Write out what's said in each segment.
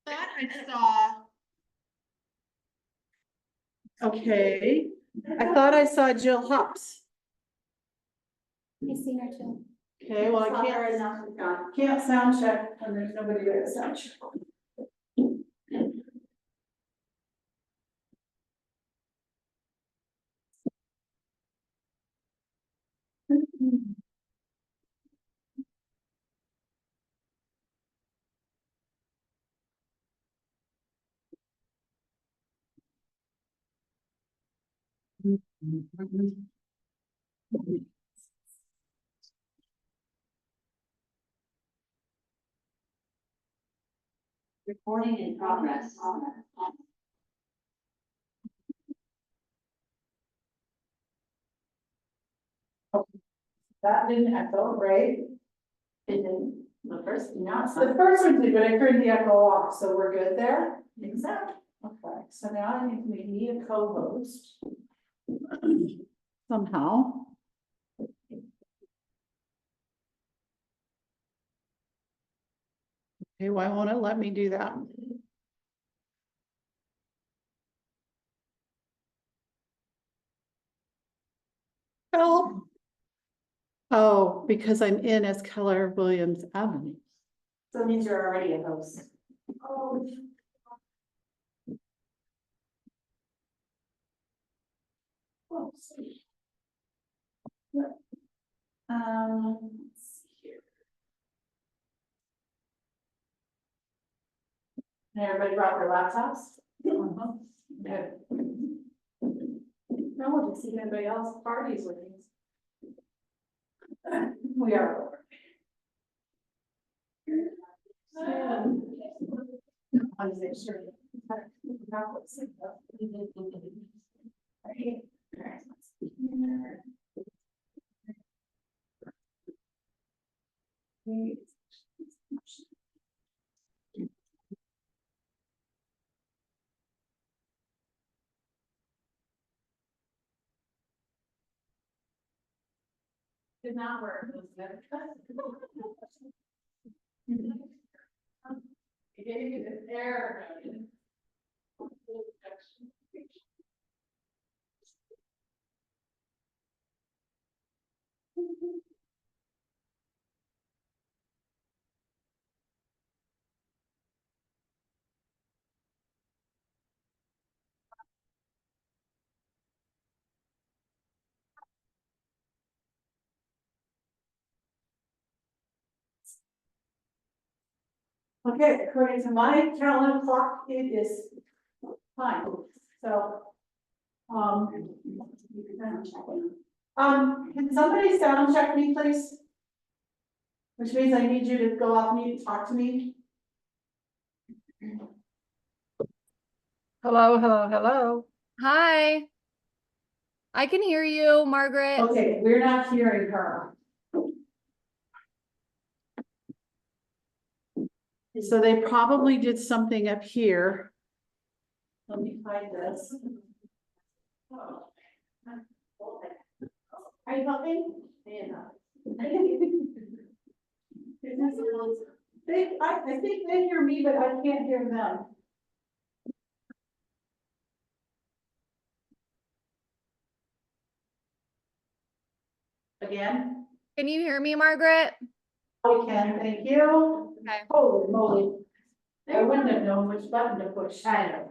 Thought I saw. Okay, I thought I saw Jill Hops. I see her too. Okay, well, I can't sound check when there's nobody there to sound check. Recording in progress. That didn't echo, right? It didn't, the first, not The first one did, but I turned the echo off, so we're good there? Exactly. Okay, so now we need a co-host. Somehow. Okay, why won't it let me do that? Help. Oh, because I'm in as Keller Williams Avenue. So it means you're already a host. Oh. Oh, sweet. Let's see here. And everybody brought their laptops? Good. No one can see anybody else parties with these. We are. I'm sure. Did not work. It was good. It gave you this error. Okay, according to my calendar clock, it is fine, so. Can somebody sound check me, please? Which means I need you to go off mute and talk to me. Hello, hello, hello. Hi. I can hear you, Margaret. Okay, we're not hearing her. So they probably did something up here. Let me find this. Are you helping? I think they hear me, but I can't hear them. Again? Can you hear me, Margaret? We can, thank you. Okay. Holy moly. I wouldn't have known which button to push. I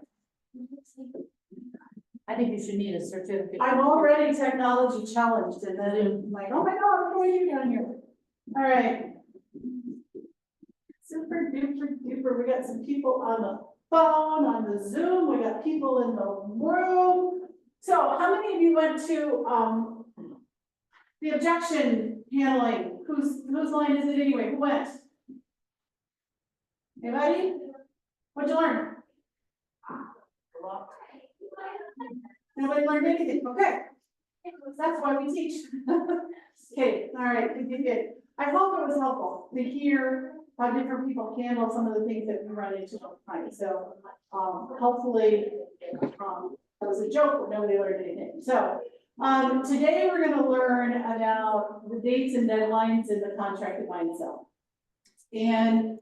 think you should need a certificate. I'm already technology challenged and then I'm like, oh my God, what are you doing here? All right. Super duper duper. We got some people on the phone, on the Zoom. We got people in the room. So how many of you went to the objection handling? Whose line is it anyway? Who went? Anybody? What'd you learn? Nobody learned anything. Okay. That's why we teach. Okay, all right, good. I hope it was helpful to hear how different people handle some of the things that we run into all the time. So hopefully that was a joke, but nobody learned anything. So today we're going to learn about the dates and deadlines in the contract to buy and sell. And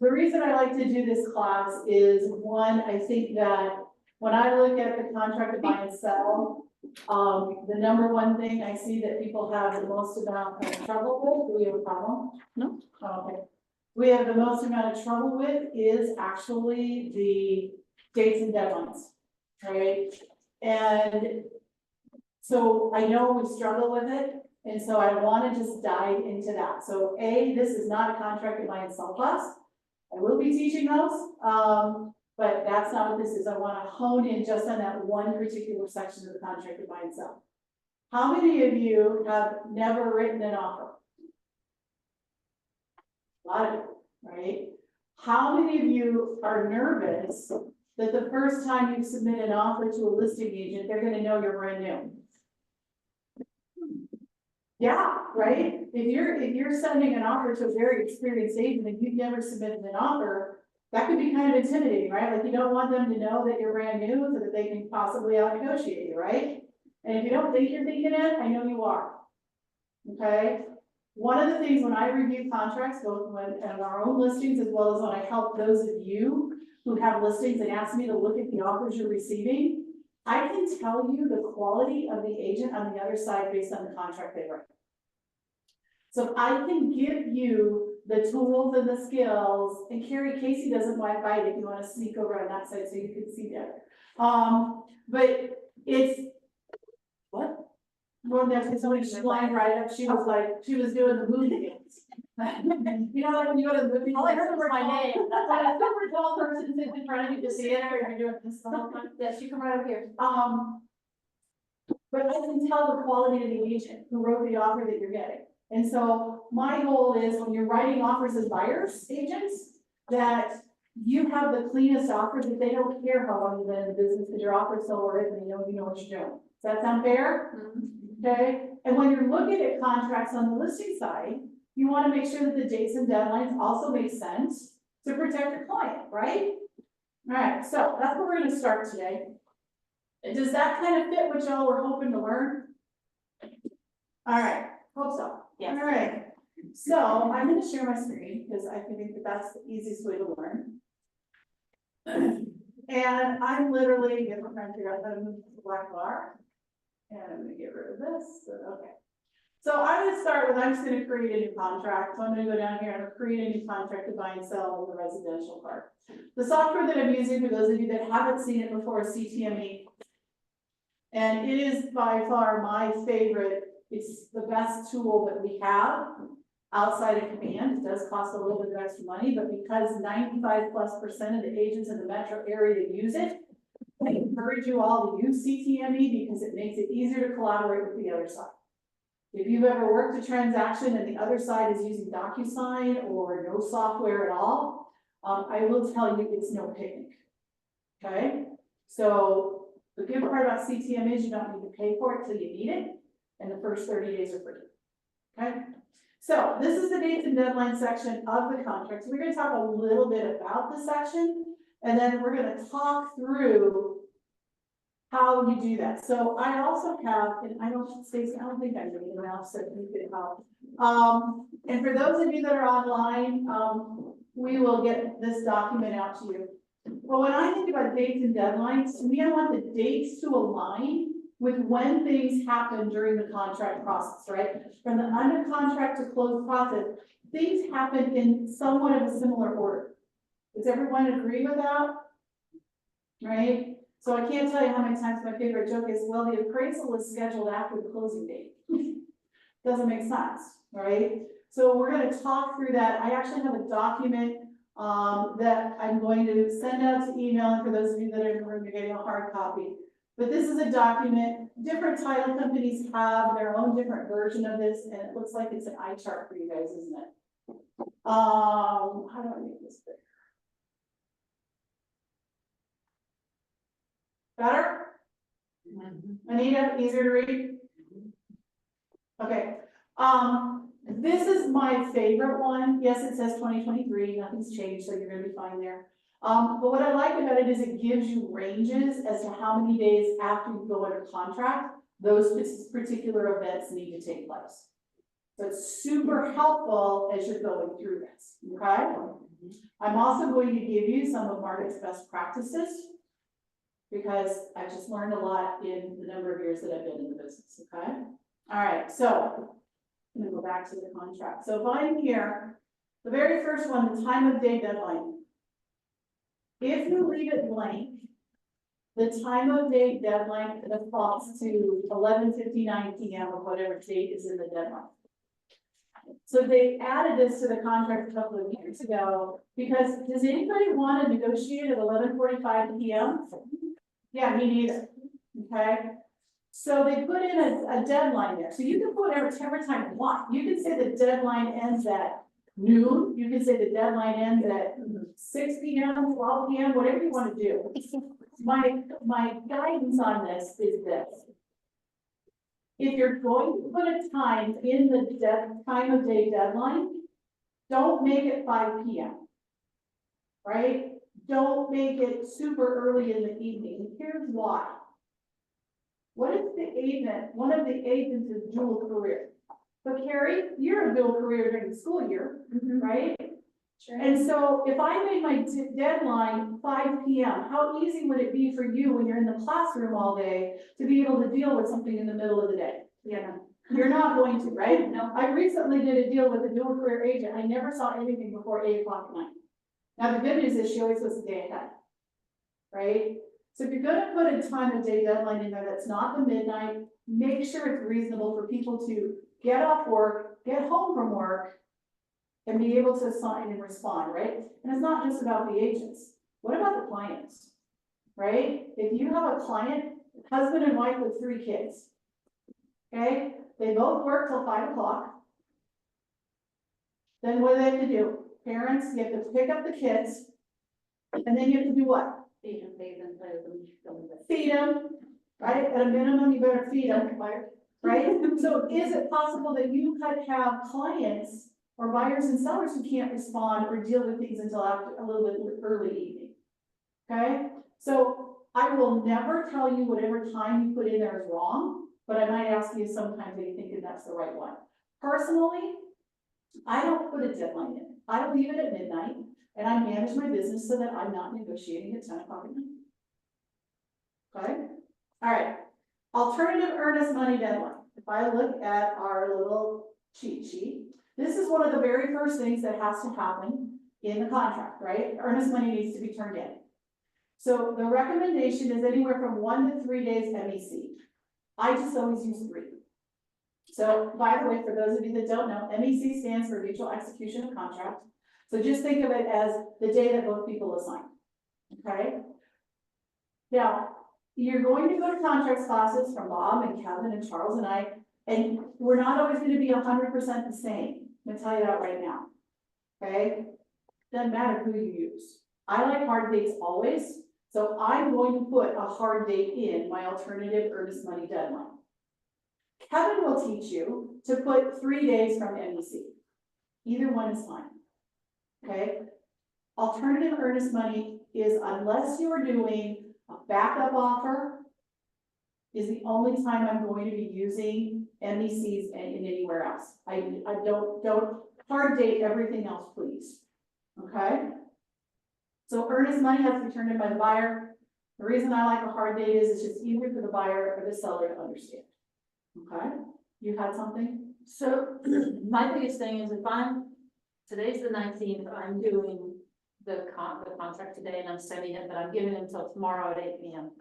The reason I like to do this class is, one, I think that when I look at the contract to buy and sell, the number one thing I see that people have the most amount of trouble with, do we have a problem? No. Oh, okay. We have the most amount of trouble with is actually the dates and deadlines, right? And so I know we struggle with it, and so I want to just dive into that. So A, this is not a contract to buy and sell class. I will be teaching those, but that's not what this is. I want to hone in just on that one particular section of the contract to buy and sell. How many of you have never written an offer? A lot of you, right? How many of you are nervous that the first time you submit an offer to a listing agent, they're going to know you're brand new? Yeah, right? If you're sending an offer to a very experienced agent and you've never submitted an offer, that could be kind of intimidating, right? Like you don't want them to know that you're brand new so that they can possibly out negotiate you, right? And if you don't think you're thinking it, I know you are. Okay? One of the things when I review contracts, both when on our own listings as well as when I help those of you who have listings and ask me to look at the offers you're receiving, I can tell you the quality of the agent on the other side based on the contract they write. So I can give you the tools and the skills, and Carrie Casey doesn't want by it if you want to sneak over on that side so you can see that. But it's, what? Well, there's somebody flying right up, she was like, she was doing the movie dance. You know, like when you go to the movie. All I heard was my name. When a super tall person sits in front of you to see it, or you're doing this the whole time. Yes, you come right over here. But I can tell the quality of the agent who wrote the offer that you're getting. And so my goal is when you're writing offers as buyers agents, that you have the cleanest offer, that they don't care how long you've been in the business, because your offer is so written, and you know what you're doing. Does that sound fair? Okay, and when you're looking at contracts on the listing side, you want to make sure that the dates and deadlines also make sense to protect your client, right? All right, so that's where we're going to start today. Does that kind of fit what y'all were hoping to learn? All right, hope so. Yes. All right, so I'm going to share my screen because I think that that's the easiest way to learn. And I'm literally trying to figure out how to move the black bar. And I'm gonna get rid of this, okay. So I'm gonna start with, I'm just gonna create a new contract. So I'm gonna go down here and create a new contract to buy and sell the residential part. The software that I'm using, for those of you that haven't seen it before, is CTME. And it is by far my favorite. It's the best tool that we have outside of Command. It does cost a little bit of extra money, but because 95+% of the agents in the metro area use it, I encourage you all to use CTME because it makes it easier to collaborate with the other side. If you've ever worked a transaction and the other side is using DocuSign or no software at all, I will tell you it's no picnic. Okay, so the good part about CTME is you don't need to pay for it till you need it, and the first 30 days are free. Okay, so this is the dates and deadline section of the contract. So we're going to talk a little bit about the section. And then we're going to talk through how you do that. So I also have, and I don't think I'm doing it now, so you can help. And for those of you that are online, we will get this document out to you. Well, when I think about dates and deadlines, to me, I want the dates to align with when things happen during the contract process, right? From the under contract to close process, things happen in somewhat of a similar order. Does everyone agree with that? Right? So I can't tell you how many times my favorite joke is, well, the appraisal is scheduled after the closing date. Doesn't make sense, right? So we're going to talk through that. I actually have a document that I'm going to send out to email, and for those of you that are in the room, you're getting a hard copy. But this is a document. Different title companies have their own different version of this, and it looks like it's an eye chart for you guys, isn't it? How do I make this big? Better? Anita, easier to read? Okay. This is my favorite one. Yes, it says 2023, nothing's changed, so you're gonna be fine there. But what I like about it is it gives you ranges as to how many days after you go under contract, those particular events need to take place. So it's super helpful as you're going through this, okay? I'm also going to give you some of Margaret's best practices, because I've just learned a lot in the number of years that I've been in the business, okay? All right, so I'm gonna go back to the contract. So if I'm here, the very first one, the time of day deadline. If you leave it blank, the time of day deadline defaults to 11:59 PM or whatever date is in the deadline. So they added this to the contract a couple of years ago, because does anybody want to negotiate at 11:45 PM? Yeah, me neither, okay? So they put in a deadline there, so you can put whatever time you want. You can say the deadline ends at noon, you can say the deadline ends at 6 PM, 12 PM, whatever you want to do. My guidance on this is this. If you're going to put a time in the time of day deadline, don't make it 5 PM. Right? Don't make it super early in the evening. Here's why. What if one of the agents is dual career? So Carrie, you're a dual career during the school year, right? Sure. And so if I made my deadline 5 PM, how easy would it be for you when you're in the classroom all day to be able to deal with something in the middle of the day? Yeah. You're not going to, right? No. I recently did a deal with a dual career agent. I never saw anything before 8 o'clock at night. Now, the good news is she always was a day ahead, right? So if you're gonna put a time of day deadline in there that's not the midnight, make sure it's reasonable for people to get off work, get home from work, and be able to sign and respond, right? And it's not just about the agents. What about the clients, right? If you have a client, husband and wife with 3 kids, okay? They both work till 5 o'clock. Then what do they have to do? Parents, you have to pick up the kids, and then you have to do what? Feed them, bathe them, play with them. Feed them, right? At a minimum, you better feed them, right? So is it possible that you could have clients or buyers and sellers who can't respond or deal with things until after a little bit early evening? Okay, so I will never tell you whatever time you put in there is wrong, but I might ask you sometimes that you think that that's the right one. Personally, I don't put a deadline in. I leave it at midnight, and I manage my business so that I'm not negotiating at 10 o'clock at night. Okay, all right. Alternative earnest money deadline. If I look at our little cheat sheet, this is one of the very first things that has to happen in the contract, right? Earnest money needs to be turned in. So the recommendation is anywhere from 1 to 3 days MEC. I just always use 3. So by the way, for those of you that don't know, MEC stands for mutual execution of contract. So just think of it as the day that both people assign, okay? Now, you're going to go to contracts classes from Bob and Kevin and Charles and I, and we're not always going to be 100% the same. I'm gonna tell you that right now, okay? Doesn't matter who you use. I like hard dates always, so I'm going to put a hard date in my alternative earnest money deadline. Kevin will teach you to put 3 days from MEC. Either one is fine, okay? Alternative earnest money is, unless you're doing a backup offer, is the only time I'm going to be using MECs in anywhere else. I don't hard date everything else, please, okay? So earnest money has to be turned in by the buyer. The reason I like a hard date is it's just easier for the buyer or the seller to understand. Okay, you had something? So my biggest thing is today's the 19th, I'm doing the contract today and I'm sending it, but I'm giving it until tomorrow at 8 PM.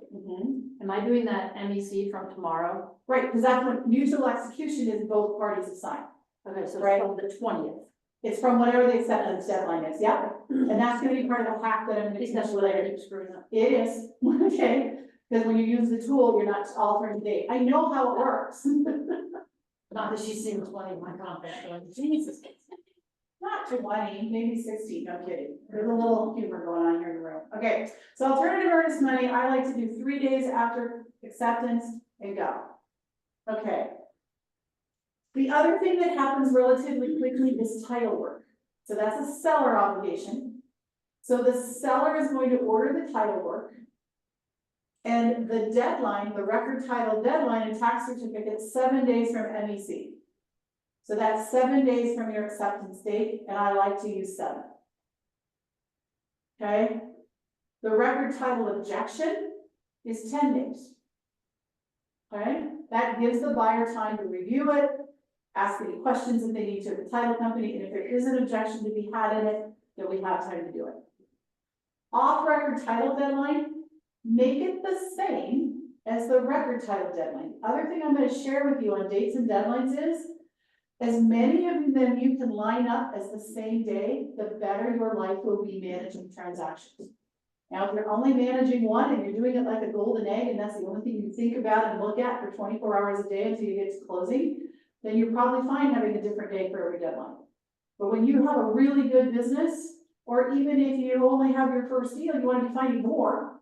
Am I doing that MEC from tomorrow? Right, because that's when mutual execution is both parties have signed. Okay, so Right. from the 20th. It's from whatever the acceptance deadline is, yeah? And that's gonna be part of the hack that I'm gonna teach That's you what I later. keep screwing up. It is, okay, because when you use the tool, you're not altering the date. I know how it works. Not that she's seen 20 in my contract, going, Jesus. Not 20, maybe 16, no kidding. There's a little humor going on here in the room. Okay, so alternative earnest money, I like to do 3 days after acceptance and go. Okay. The other thing that happens relatively quickly is title work. So that's a seller obligation. So the seller is going to order the title work. And the deadline, the record title deadline and tax certificate, 7 days from MEC. So that's 7 days from your acceptance date, and I like to use 7. Okay? The record title objection is 10 days. Okay? That gives the buyer time to review it, ask any questions that they need to the title company, and if there is an objection to be had in it, then we have time to do it. Off-record title deadline, make it the same as the record title deadline. Other thing I'm going to share with you on dates and deadlines is, as many of them you can line up as the same day, the better your life will be managing transactions. Now, if you're only managing one and you're doing it like a golden egg, and that's the only thing you think about and look at for 24 hours a day until you get to closing, then you're probably fine having a different day for every deadline. But when you have a really good business, or even if you only have your first deal, you want to be finding more,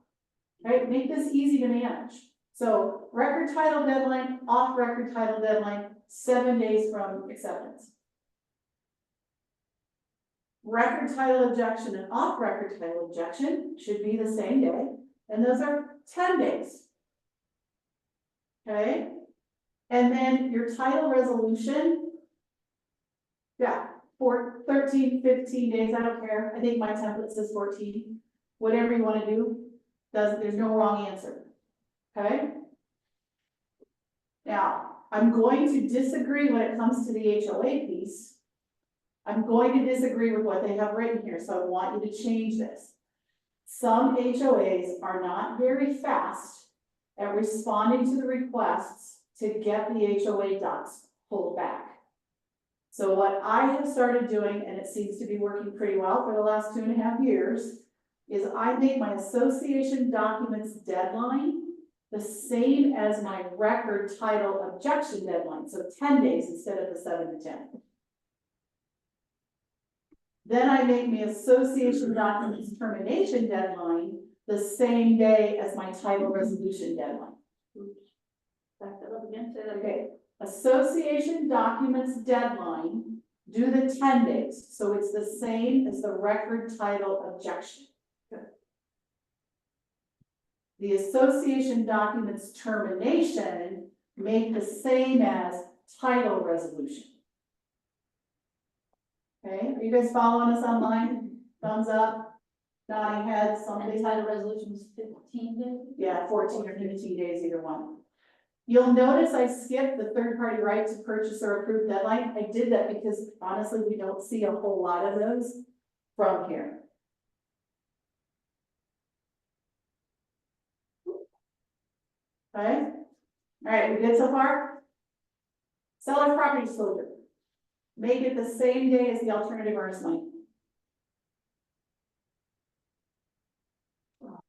right? Make this easy to manage. So record title deadline, off record title deadline, 7 days from acceptance. Record title objection and off record title objection should be the same day, and those are 10 days. Okay? And then your title resolution, yeah, for 13, 15 days, I don't care. I think my template says 14. Whatever you want to do, there's no wrong answer. Okay? Now, I'm going to disagree when it comes to the HOA piece. I'm going to disagree with what they have written here, so I want you to change this. Some HOAs are not very fast at responding to the requests to get the HOA docs pulled back. So what I have started doing, and it seems to be working pretty well for the last 2.5 years, is I make my association documents deadline the same as my record title objection deadline, so 10 days instead of the 7 to 10. Then I make my association documents termination deadline the same day as my title resolution deadline. Back that up again, say that again. Okay, association documents deadline, do the 10 days, so it's the same as the record title objection. The association documents termination make the same as title resolution. Okay, are you guys following us online? Thumbs up, nodding heads, And somebody. title resolution is 15 days? Yeah, 14 or 15 days, either one. You'll notice I skipped the third-party right to purchase or approve deadline. I did that because honestly, we don't see a whole lot of those from here. Okay, all right, we good so far? Seller's property disclosure. Make it the same day as the alternative earnest money.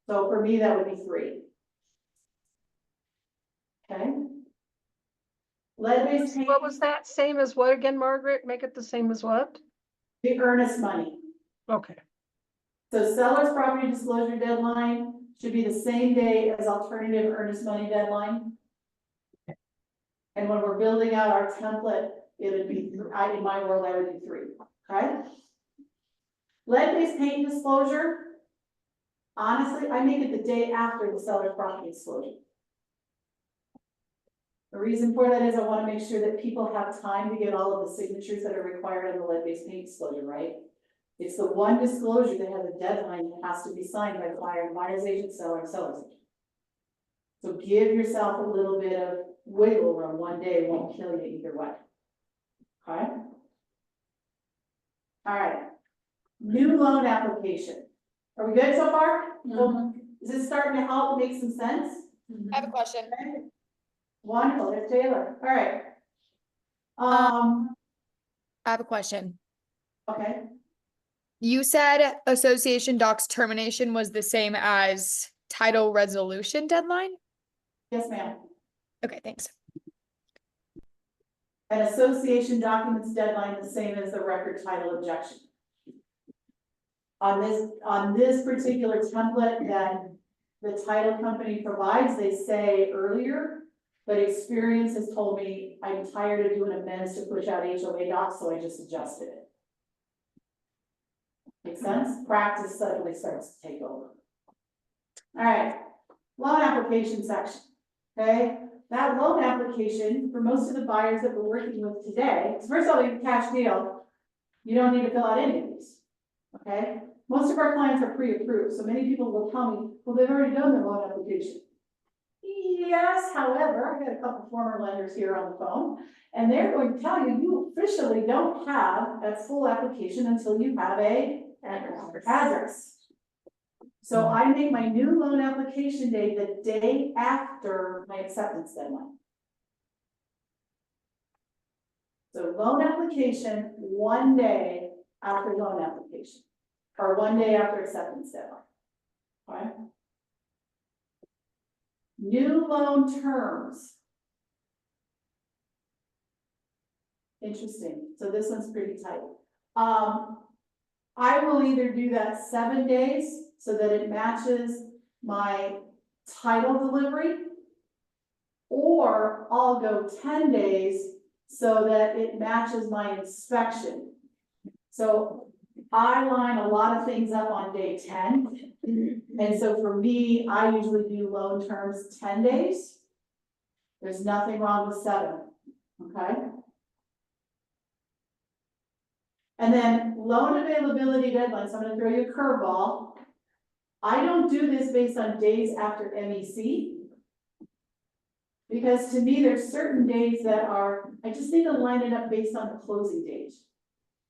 So for me, that would be 3. Okay. Lead-based payment, What was that? Same as what again, Margaret? Make it the same as what? the earnest money. Okay. So seller's property disclosure deadline should be the same day as alternative earnest money deadline. And when we're building out our template, it would be, in my world, I would do 3, okay? Lead-based paint disclosure, honestly, I make it the day after the seller's property disclosure. The reason for that is I want to make sure that people have time to get all of the signatures that are required on the lead-based paint disclosure, right? It's the one disclosure that has a deadline that has to be signed by the buyer and buyer's agent, seller, and seller's agent. So give yourself a little bit of wiggle room. One day won't kill you either way. Okay? All right. New loan application. Are we good so far? Is this starting to help make some sense? I have a question. Okay. Wonderful, there's Taylor. All right. I have a question. Okay. You said association docs termination was the same as title resolution deadline? Yes, ma'am. Okay, thanks. An association documents deadline the same as the record title objection. On this particular template that the title company provides, they say earlier, but experience has told me I'm tired of doing amends to push out HOA docs, so I just adjusted it. Make sense? Practice suddenly starts to take over. All right, loan application section, okay? that loan application, for most of the buyers that we're working with today, 'cause first of all, you cash deal, you don't need to fill out any of these. Okay, most of our clients are pre-approved, so many people will tell me, well, they've already done their loan application. Yes, however, I got a couple former lenders here on the phone, and they're going to tell you, you officially don't have a full application until you have a address. So I make my new loan application date the day after my acceptance deadline. So loan application, 1 day after loan application, or 1 day after acceptance deadline. Okay? New loan terms. Interesting, so this one's pretty tight. I will either do that 7 days so that it matches my title delivery, or I'll go 10 days so that it matches my inspection. So I line a lot of things up on day 10. And so for me, I usually do loan terms 10 days. There's nothing wrong with 7, okay? And then loan availability deadlines, so I'm gonna throw you a curveball. I don't do this based on days after MEC. Because to me, there's certain days that are, I just need to line it up based on the closing date.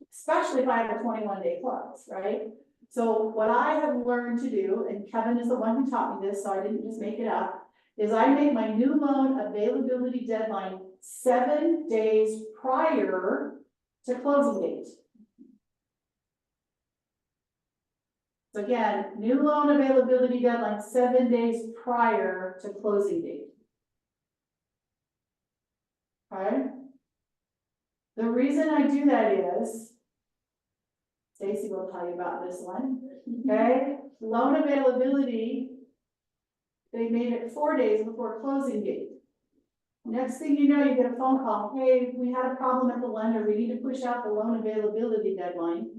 Especially if I have a 21-day close, right? So what I have learned to do, and Kevin is the one who taught me this, so I didn't just make it up, is I make my new loan availability deadline 7 days prior to closing date. So again, new loan availability deadline 7 days prior to closing date. Okay? The reason I do that is, Stacy will tell you about this one, okay? Loan availability, they made it 4 days before closing date. Next thing you know, you get a phone call, hey, we had a problem at the lender, we need to push out the loan availability deadline.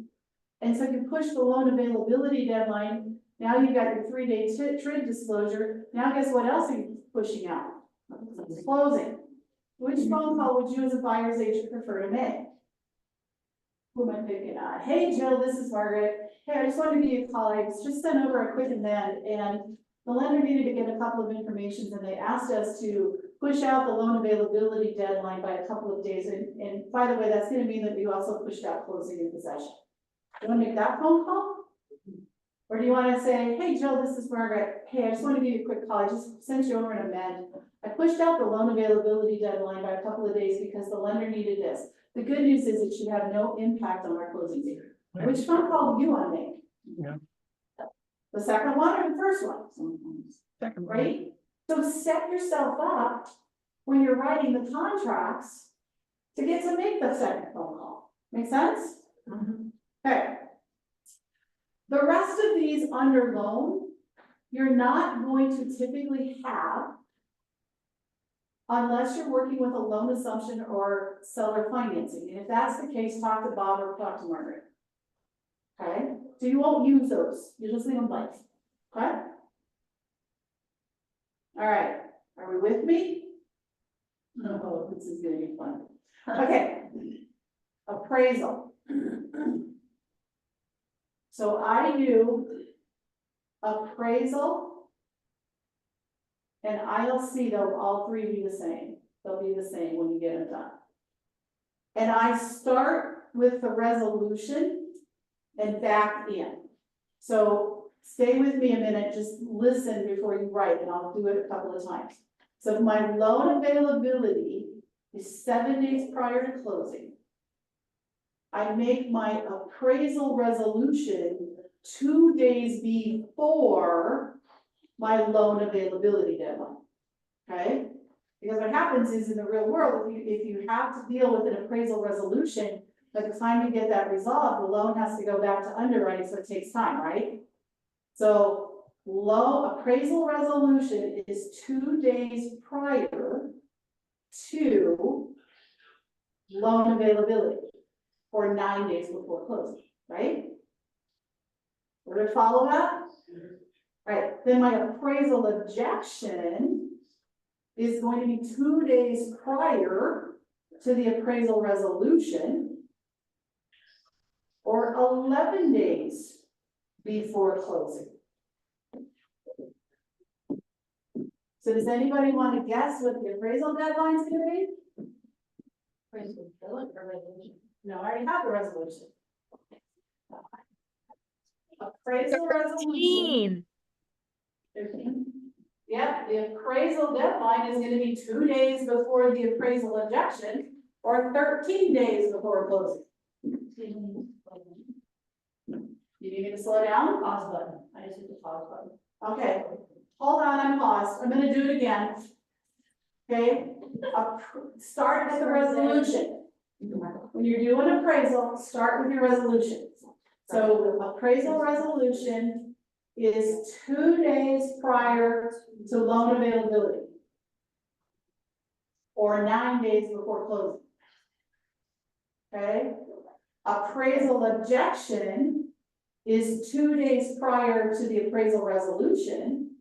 And so you push the loan availability deadline, now you've got your 3-day TRID disclosure, now guess what else are you pushing out? Closing. Which phone call would you as a buyer's agent prefer to make? Who am I picking on? Hey Jill, this is Margaret. Hey, I just wanted to give you a call. I just sent over a quick amend, and the lender needed to get a couple of informations, and they asked us to push out the loan availability deadline by a couple of days. And by the way, that's going to mean that we also pushed out closing in possession. Do you want to make that phone call? Or do you want to say, hey Jill, this is Margaret. Hey, I just want to give you a quick call. I just sent you over an amend. I pushed out the loan availability deadline by a couple of days because the lender needed this. The good news is it should have no impact on our closing date. Which phone call do you want to make? Yeah. The second one or the first one? Second one. Right? So set yourself up when you're writing the contracts to get to make the second phone call. Make sense? Mhm. Okay. The rest of these under loan, you're not going to typically have unless you're working with a loan assumption or seller financing. And if that's the case, talk to Bob or talk to Margaret. Okay? So you won't use those. You just leave them blank. Okay? All right. Are we with me? Oh, this is gonna be fun. Okay. Appraisal. So I do appraisal and ILC, they'll all three be the same. They'll be the same when you get them done. And I start with the resolution and back in. So stay with me a minute, just listen before you write, and I'll do it a couple of times. So if my loan availability is 7 days prior to closing, I make my appraisal resolution 2 days before my loan availability deadline, okay? Because what happens is in the real world, if you have to deal with an appraisal resolution, by the time you get that resolved, the loan has to go back to underwriting, so it takes time, right? So loan appraisal resolution is 2 days prior to loan availability, or 9 days before closing, right? We're gonna follow that? Right, then my appraisal objection is going to be 2 days prior to the appraisal resolution or 11 days before closing. So does anybody want to guess what the appraisal deadline is going to be? Appraisal bill or resolution? No, I already have the resolution. Appraisal resolution. 13. Yep, the appraisal deadline is gonna be 2 days before the appraisal objection or 13 days before closing. You need me to slow down? Pause button, I just hit the pause button. Okay, hold on, I'm paused. I'm gonna do it again. Okay, start with the resolution. When you're doing appraisal, start with your resolution. So the appraisal resolution is 2 days prior to loan availability. Or 9 days before closing. Okay? Appraisal objection is 2 days prior to the appraisal resolution.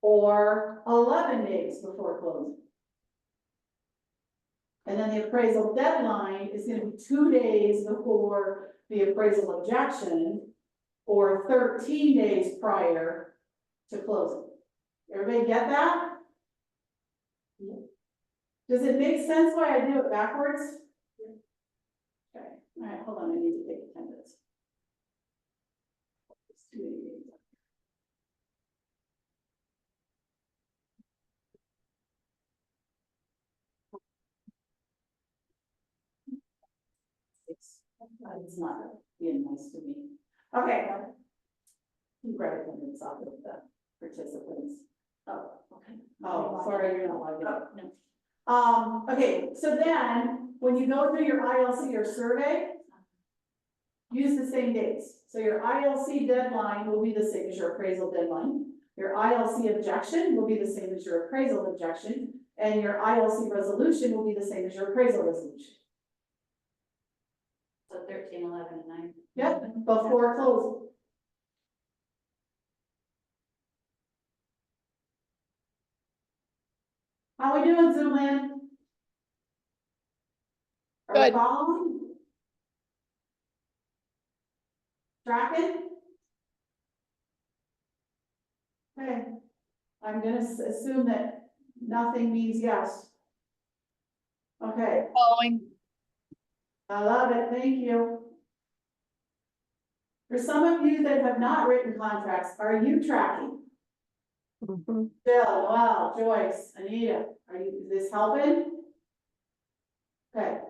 Or 11 days before closing. And then the appraisal deadline is gonna be 2 days before the appraisal objection or 13 days prior to closing. Everybody get that? Does it make sense why I do it backwards? Okay, all right, hold on, I need to take attendance. It's too many meetings. It's not being nice to me. Okay. Grab attendance off of the participants. Oh, okay. Oh, sorry, you're not logged in. No. Okay, so then, when you go through your ILC or survey, use the same dates. So your ILC deadline will be the same as your appraisal deadline. Your ILC objection will be the same as your appraisal objection, and your ILC resolution will be the same as your appraisal resolution. So 13, 11, and 9. Yep, before closing. How we doing, Zoom land? Are we Good. following? Tracking? Okay, I'm gonna assume that nothing means yes. Okay, Following. I love it, thank you. For some of you that have not written contracts, are you tracking? Mhm. Bill, Noel, Joyce, Anita, is this helping? Okay,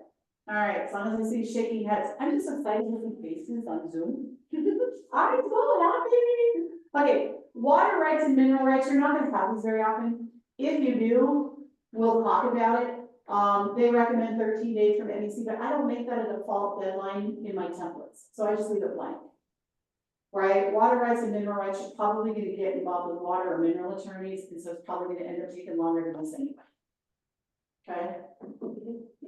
all right, as long as I see shaking heads, I'm just excited to see faces on Zoom. I'm so happy. Okay, water rights and mineral rights, you're not gonna have these very often. If you do, we'll talk about it. They recommend 13 days from NEC, but I don't make that a default deadline in my templates, so I just leave it blank. Right, water rights and mineral rights, you're probably gonna get involved with water or mineral attorneys, and so it's probably gonna end up taking longer than this anyway. Okay?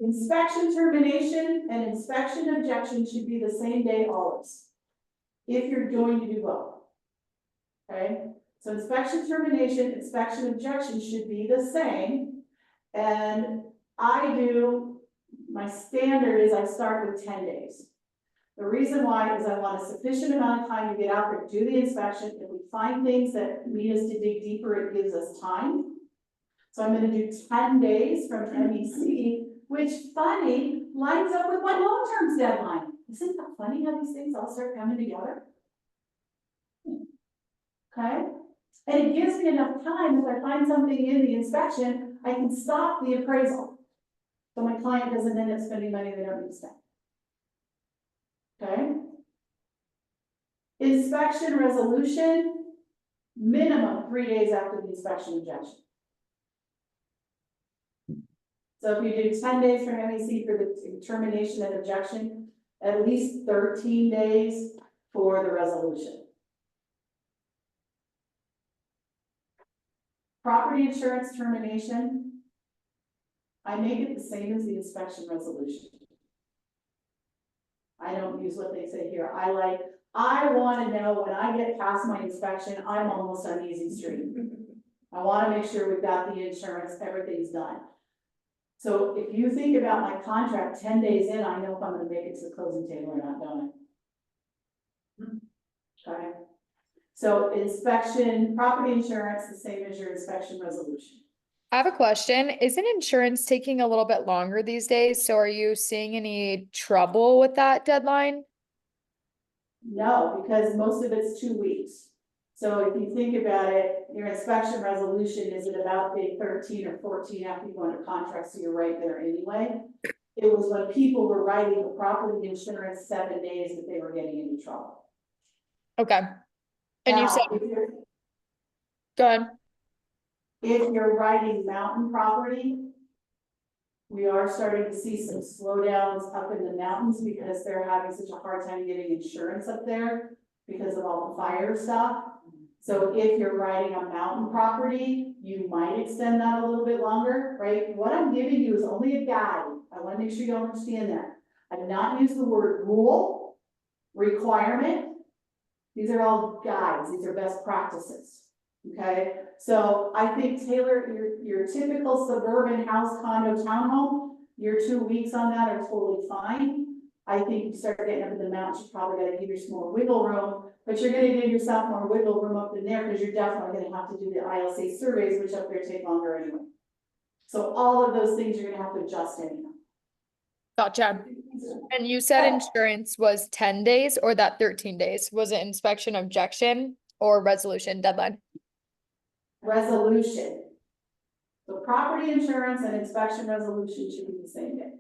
Inspection termination and inspection objection should be the same day always. If you're going to do both. Okay, so inspection termination, inspection objection should be the same. And my standard is I start with 10 days. The reason why is I want a sufficient amount of time to get out there, do the inspection. If we find things that need us to dig deeper, it gives us time. So I'm gonna do 10 days from NEC, which funny, lines up with my long-term deadline. Isn't that funny how these things all start coming together? Okay, and it gives me enough time, if I find something in the inspection, I can stop the appraisal. So my client doesn't end up spending money they don't need to spend. Okay? Inspection resolution, minimum 3 days after the inspection objection. So if you do 10 days from NEC for the termination and objection, at least 13 days for the resolution. Property insurance termination, I make it the same as the inspection resolution. I don't use what they say here. I want to know when I get past my inspection, I'm almost on easy street. I wanna make sure we've got the insurance, everything's done. So if you think about my contract, 10 days in, I know if I'm gonna make it to the closing table or not, don't I? Okay. So inspection, property insurance, the same as your inspection resolution. I have a question. Isn't insurance taking a little bit longer these days? So are you seeing any trouble with that deadline? No, because most of it's 2 weeks. So if you think about it, your inspection resolution is at about day 13 or 14 after you go under contract, so you're right there anyway. It was when people were writing the property insurance 7 days that they were getting into trouble. Okay. And you Now, said, if you're- go ahead. If you're writing mountain property, we are starting to see some slowdowns up in the mountains because they're having such a hard time getting insurance up there because of all the fire stuff. So if you're writing a mountain property, you might extend that a little bit longer, right? What I'm giving you is only a guide. I want to make sure you understand that. I did not use the word rule, requirement. These are all guides. These are best practices. Okay, so I think Taylor, your typical suburban house, condo, townhome, your 2 weeks on that are totally fine. I think you start getting up in the mountains, you probably gotta give yourself more wiggle room, but you're gonna give yourself more wiggle room up in there because you're definitely gonna have to do the ILC surveys, which up there take longer anyway. So all of those things you're gonna have to adjust anyhow. Gotcha. And you said insurance was 10 days or that 13 days? Was it inspection objection or resolution deadline? Resolution. So property insurance and inspection resolution should be the same day.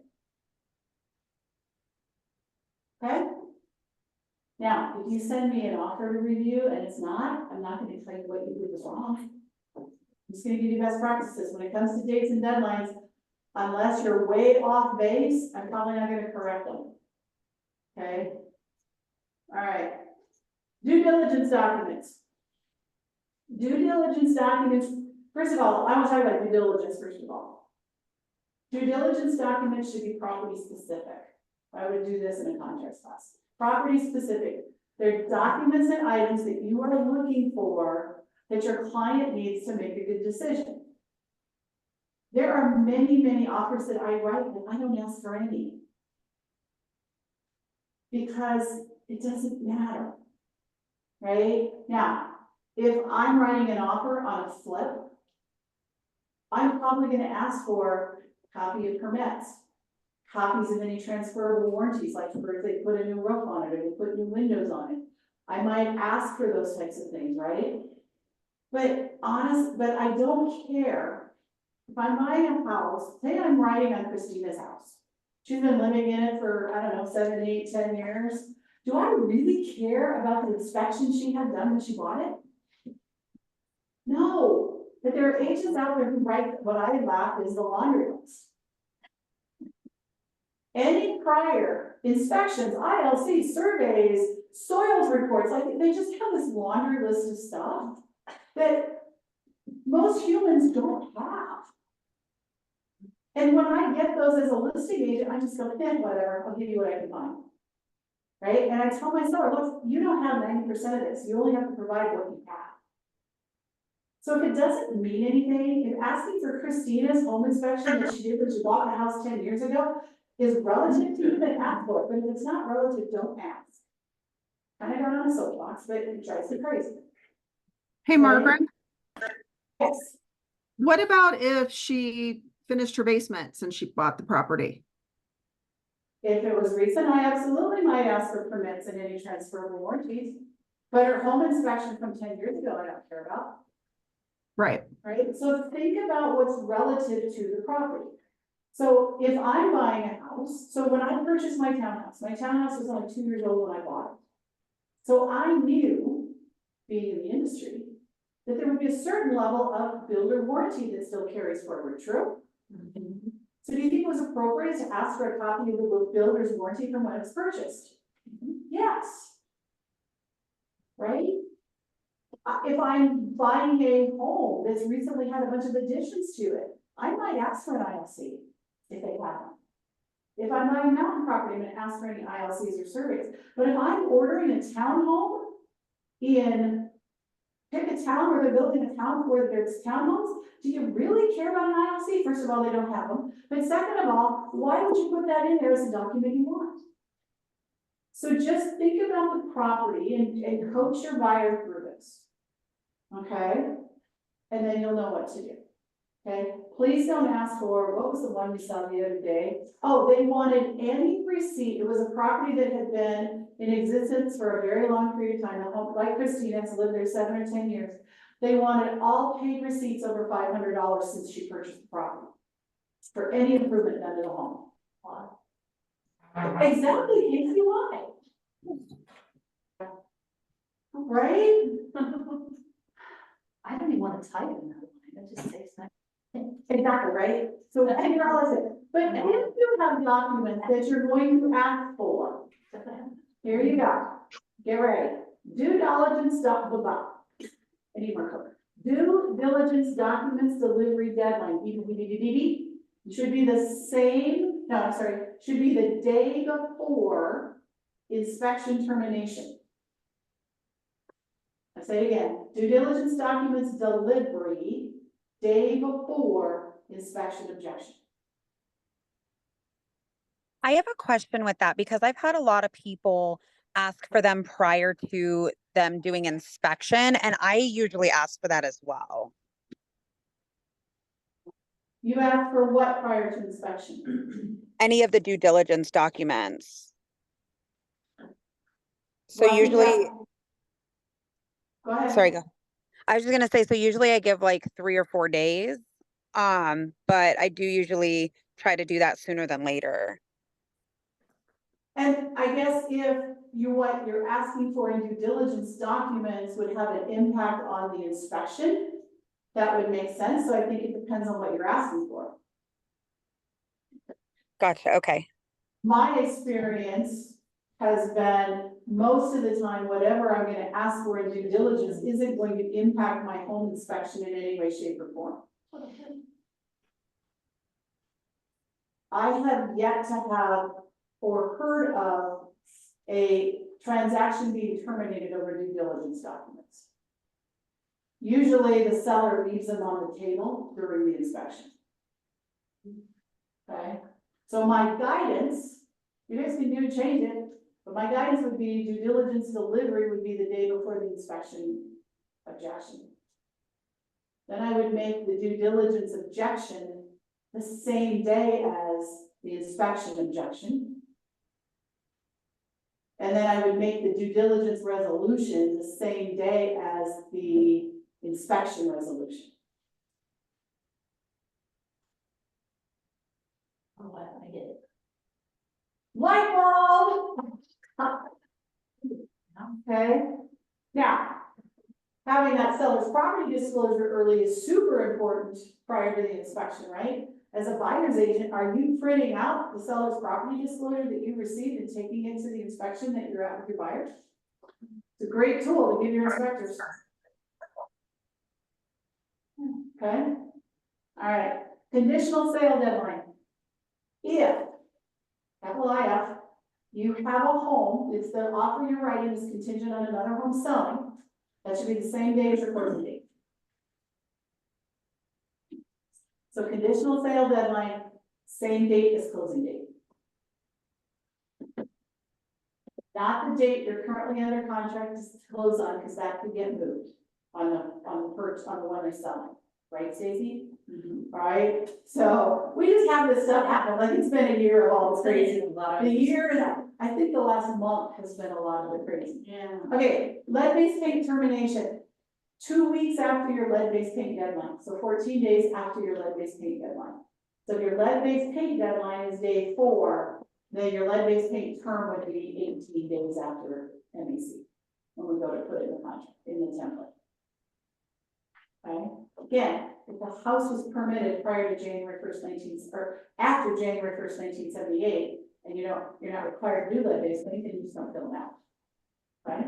Okay? Now, if you send me an offer to review and it's not, I'm not gonna tell you what you did was wrong. I'm just gonna give you best practices. When it comes to dates and deadlines, unless you're way off base, I'm probably not gonna correct them. Okay? All right. Due diligence documents. Due diligence documents, first of all, I want to talk about due diligence first of all. Due diligence documents should be property specific. I would do this in a contracts class. Property specific. They're documents and items that you are looking for that your client needs to make a good decision. There are many, many offers that I write that I don't ask for any. Because it doesn't matter. Right? Now, if I'm writing an offer on a flip, I'm probably gonna ask for a copy of permits, copies of any transferable warranties, like for if they put a new roof on it, or they put new windows on it. I might ask for those types of things, right? But I don't care. If I'm buying a house, say I'm writing on Christina's house. She's been living in it for, I don't know, 7, 8, 10 years. Do I really care about the inspection she had done when she bought it? No, but there are agents out there who write what I laugh is the laundry list. Any prior inspections, ILC surveys, soils reports, like they just have this laundry list of stuff that most humans don't have. And when I get those as a listing agent, I just go, whatever, I'll give you what I can find. Right? And I tell my seller, look, you don't have 90% of this, you only have to provide what you have. So if it doesn't mean anything, if asking for Christina's home inspection that she did when she bought the house 10 years ago is relative to you, then ask for it. But if it's not relative, don't ask. Kind of got on a soapbox, but it drives me crazy. Hey, Margaret, Yes. what about if she finished her basement since she bought the property? If it was recent, I absolutely might ask for permits and any transferable warranties. But her home inspection from 10 years ago, I don't care about. Right. Right? So think about what's relative to the property. So if I'm buying a house, so when I purchased my townhouse was only 2 years old when I bought it. So I knew, being in the industry, that there would be a certain level of builder warranty that still carries forward, true? Mm-hmm. So do you think it was appropriate to ask for a copy of the builder's warranty from when it was purchased? Mm-hmm. Yes. Right? If I'm buying a home that's recently had a bunch of additions to it, I might ask for an ILC if they have one. If I'm buying a mountain property, I'm going to ask for any ILCs or surveys. But if I'm ordering a townhome in, pick a a town where they're building a town where there's townhomes, do you really care about an ILC? First of all, they don't have them, but second of all, why would you put that in there as a document you want? So just think about the property and coach your buyer through this. Okay? And then you'll know what to do. Okay? Please don't ask for, what was the one we saw the other day? Oh, they wanted any receipt. It was a property that had been in existence for a very long period of time. The home, like Christina's lived there 7 or 10 years. They wanted all paid receipts over $500 since she purchased the property for any improvement done to the home. Why? Exactly, Casey, why? Right? I don't even want to type in that line, it just takes time. Exactly, right? So figure out it. But if you have documents that you're going to ask for, here you go. Get ready. Due diligence, I need more color. Due diligence documents delivery deadline. Should be the same, no, I'm sorry, should be the day before inspection termination. I say it again, due diligence documents delivery day before inspection objection. I have a question with that because I've had a lot of people ask for them prior to them doing inspection, and I usually ask for that as well. You ask for what prior to inspection? Any of the due diligence documents. So Well, I think usually, Go ahead. sorry, go. I was just gonna say, so usually I give like 3 or 4 days. But I do usually try to do that sooner than later. And I guess if what you're asking for in due diligence documents would have an impact on the inspection, that would make sense. So I think it depends on what you're asking for. Gotcha, okay. My experience has been most of the time, whatever I'm gonna ask for in due diligence isn't going to impact my home inspection in any way, shape, or form. I have yet to have or heard of a transaction being terminated over due diligence documents. Usually the seller leaves them on the table during the inspection. Okay, so my guidance, you guys can do change it, but my guidance would be due diligence delivery would be the day before the inspection objection. Then I would make the due diligence objection the same day as the inspection objection. And then I would make the due diligence resolution the same day as the inspection resolution. Oh, I get it. Light bulb! Okay, now, having that seller's property disclosure early is super important prior to the inspection, right? As a buyer's agent, are you printing out the seller's property disclosure that you received and taking it to the inspection that you're at with your buyers? It's a great tool to give your inspectors. Okay, all right, conditional sale deadline. If, capital IF, you have a home, it's the offer you're writing is contingent on another home selling, that should be the same day as your closing date. So conditional sale deadline, same date as closing date. Not the date you're currently under contract to close on, because that could get moved on the one they're selling, right, Stacey? Right, so we just have this stuff happen, like it's been a year of all this crazy. The year, and I think the last month has been a lot of the crazy. Yeah. Okay, lead-based paint termination, 2 weeks after your lead-based paint deadline, so 14 days after your lead-based paint deadline. So if your lead-based paint deadline is day 4, then your lead-based paint term would be 18 days after MEC, when we go to put it in the contract, in the template. Okay, again, if the house was permitted prior to January 1st, or after January 1st, 1978, and you're not required to do lead-based paint, then you just don't fill them out. Right?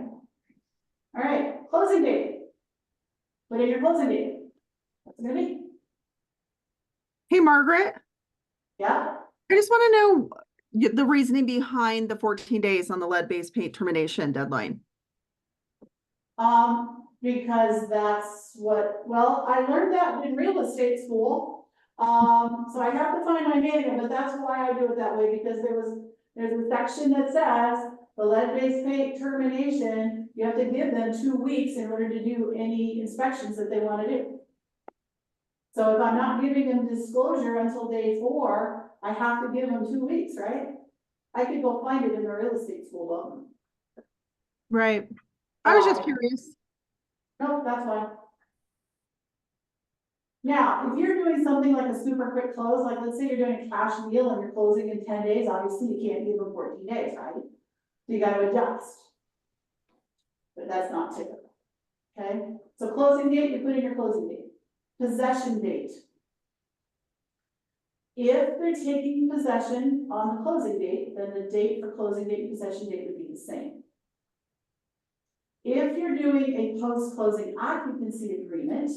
All right, closing date. What is your closing date? What's it gonna be? Hey, Margaret, Yeah, I just want to know the reasoning behind the 14 days on the lead-based paint termination deadline. Because that's what, well, I learned that in real estate school. So I have to find my manual, but that's why I do it that way, because there's a section that says the lead-based paint termination, you have to give them 2 weeks in order to do any inspections that they wanna do. So if I'm not giving them disclosure until day 4, I have to give them 2 weeks, right? I could go find it in the real estate school book. Right. I was just Why? curious. No, that's fine. Now, if you're doing something like a super quick close, like let's say you're doing a cash deal and you're closing in 10 days, obviously you can't give them 14 days, right? So you gotta adjust. But that's not typical, okay? So closing date, you put in your closing date. Possession date. If they're taking possession on the closing date, then the date for closing date and possession date would be the same. If you're doing a post-closing occupancy agreement,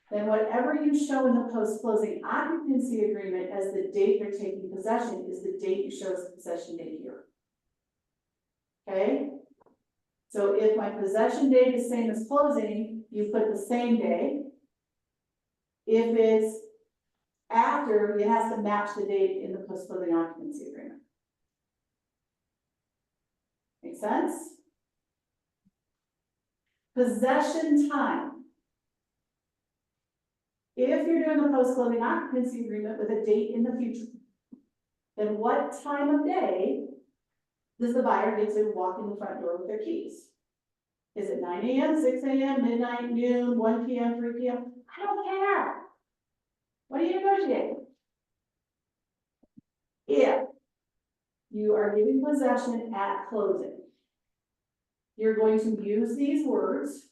then whatever you show in the post-closing occupancy agreement as the date they're taking possession is the date you show as the possession date here. Okay? So if my possession date is same as closing, you put the same day. If it's after, it has to match the date in the post-closing occupancy agreement. Make sense? Possession time. If you're doing a post-closing occupancy agreement with a date in the future, then what time of day does the buyer get to walk in the front door with their keys? Is it 9 a.m., 6 a.m., midnight, noon, 1 p.m., 3 p.m.? I don't care. What are you negotiating? If you are giving possession at closing, you're going to use these words.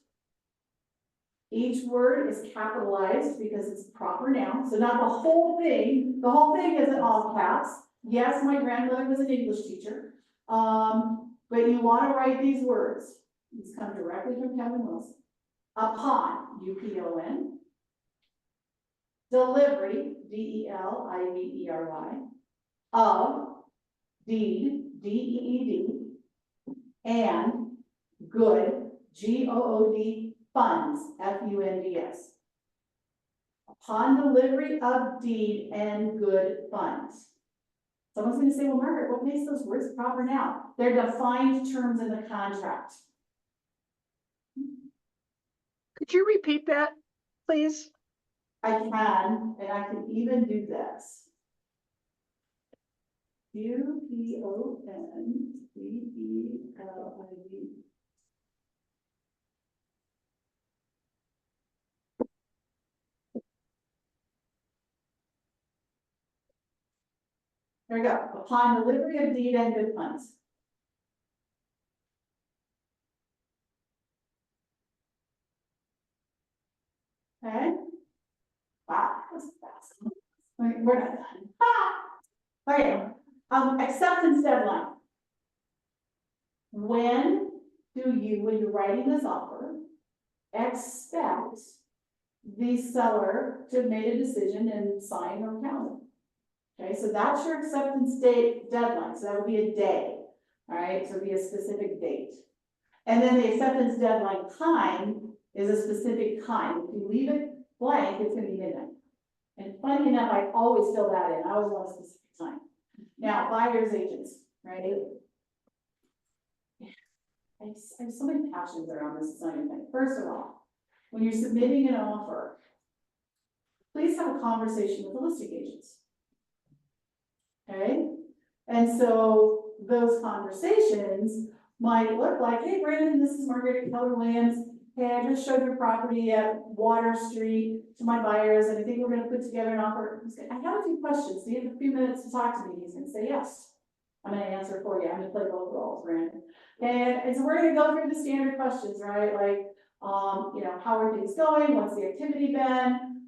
Each word is capitalized because it's a proper noun, so not the whole thing isn't all caps. Yes, my grandmother was an English teacher, but you want to write these words. These come directly from Kevin Wilson. Upon, U-P-O-N. Delivery, D-E-L-I-V-E-R-Y. Of, deed, D-E-E-D. And good, G-O-O-D, funds, F-U-N-D-S. Upon delivery of deed and good funds. Someone's going to say, well, Margaret, what makes those words proper now? They're defined terms in the contract. Could you repeat that, please? I can, and I can even do this. U-P-O-N-D-E-L-I-V. There we go. Upon delivery of deed and good funds. Okay. Wow, that's fast. We're not done. Ah! Okay. Acceptance deadline. When when you're writing this offer, expect the seller to have made a decision and sign or count it? Okay, so that's your acceptance date deadline. So that would be a day. All right, so it'd be a specific date. And then the acceptance deadline time is a specific time. If you leave it blank, it's gonna be midnight. And funny enough, I always fill that in. I always want a specific time. Now, buyer's agents, right? I have so many passions around this, it's not even funny. First of all, when you're submitting an offer, please have a conversation with the listing agents. Okay? And so those conversations might look like, hey, Brandon, this is Margaret Keller Williams. Hey, I just showed your property at Water Street to my buyers, and I think we're gonna put together an offer. I have a few questions. Do you have a few minutes to talk to me? He's gonna say yes. I'm gonna answer for you. I'm gonna play both roles, Brandon. And so we're gonna go through the standard questions, right? Like, how are things going? What's the activity been?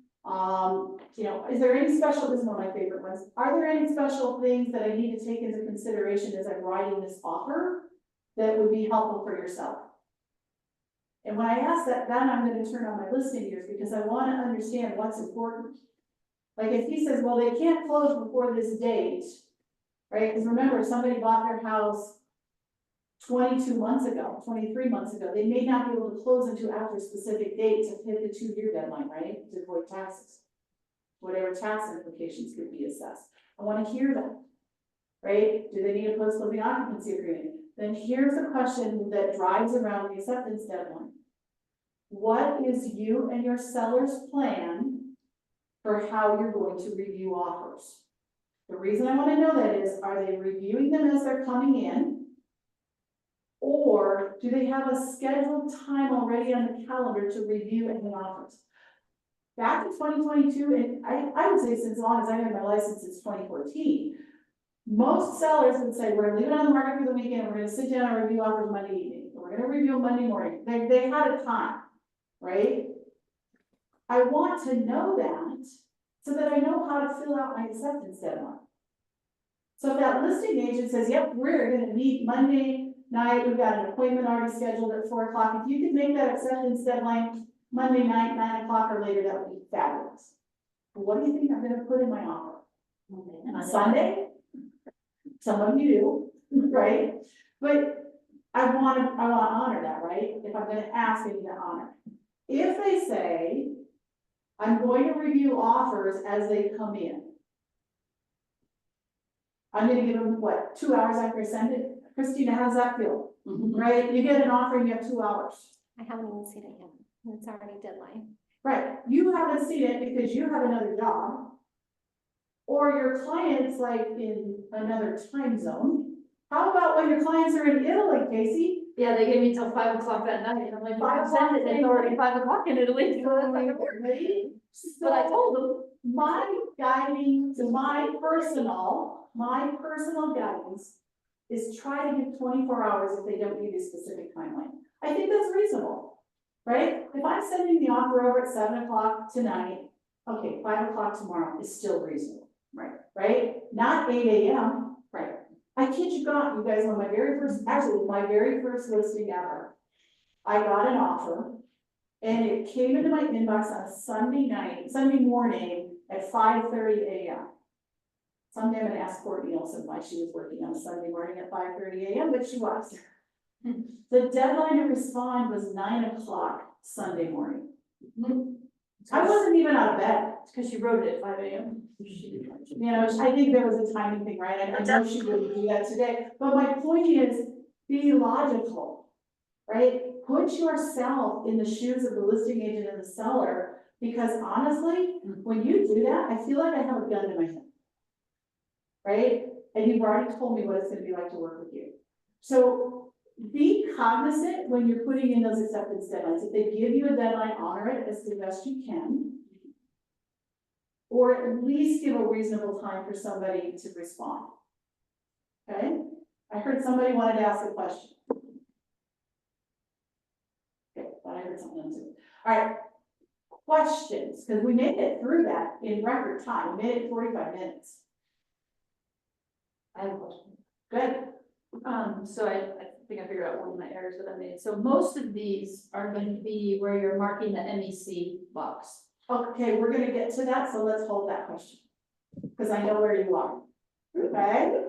Is there any special, this is one of my favorite ones. Are there any special things that I need to take into consideration as I'm writing this offer that would be helpful for yourself? And when I ask that, then I'm going to turn on my listening ears because I want to understand what's important. Like if he says, well, they can't close before this date, right? Because remember, somebody bought their house 22 months ago, 23 months ago, they may not be able to close until after a specific date to hit the 2-year deadline, right? To avoid taxes. Whatever tax implications could be assessed. I want to hear that, right? Do they need a post-closing occupancy agreement? Then here's a question that drives around the acceptance deadline. What is you and your seller's plan for how you're going to review offers? The reason I want to know that is, are they reviewing them as they're coming in? Or do they have a scheduled time already on the calendar to review any offers? Back in 2022, and I would say since as long as I've had my license since 2014, most sellers would say, we're gonna leave it on the market for the weekend, we're gonna sit down and review offers Monday evening, we're gonna review them Monday morning. They had a time, right? I want to know that so that I know how to fill out my acceptance deadline. So if that listing agent says, yep, we're gonna meet Monday night, we've got an appointment already scheduled at 4 o'clock, if you could make that acceptance deadline Monday night, 9 o'clock or later, that would be fabulous. But what do you think I'm gonna put in my offer? Sunday? Some of you do, right? But I wanna honor that, right? If I'm gonna ask, I need to honor. If they say, I'm going to review offers as they come in, I'm gonna give them, what, 2 hours after I send it? Christina, how does that feel? Right? You get an offer and you have 2 hours. I haven't even seen it yet. It's already deadline. Right, you haven't seen it because you have another job. Or your client's like in another time zone. How about when your clients are in Italy, Casey? Yeah, they gave me till 5 o'clock that night, and I'm like, 5 5 o'clock, o'clock, it's already 5 o'clock in Italy. Right? But I told them, My guiding, to my personal guidance is try to give 24 hours if they don't give you a specific timeline. I think that's reasonable, right? If I'm sending the offer over at 7 o'clock tonight, okay, 5 o'clock tomorrow is still reasonable. Right? Not 8 AM, right? I kid you not, you guys, on my very first listing ever, I got an offer and it came into my inbox on a Sunday morning at 5:30 AM. Someday I'm gonna ask Courtney Olson why she was working on a Sunday morning at 5:30 AM, but she was. The deadline to respond was 9 o'clock Sunday morning. I wasn't even out of bed. it's because she wrote it at 5 AM. You know, I think there was a timing thing, right? I know she wouldn't do that today, but my point is, be logical, right? Put yourself in the shoes of the listing agent and the seller, because honestly, when you do that, I feel like I have a gun in my head. Right? And you've already told me what it's gonna be like to work with you. So be cognizant when you're putting in those acceptance deadlines. If they give you a deadline, honor it as the best you can. Or at least give a reasonable time for somebody to respond. Okay? I heard somebody wanted to ask a question. Okay, thought I heard something else. All right. Questions, because we made it through that in record time. We made it 45 minutes. I have a question. Good. So I think I figured out one of my errors that I made. So most of these are going to be where you're marking the MEC box. Okay, we're gonna get to that, so let's hold that question. Because I know where you are. Okay?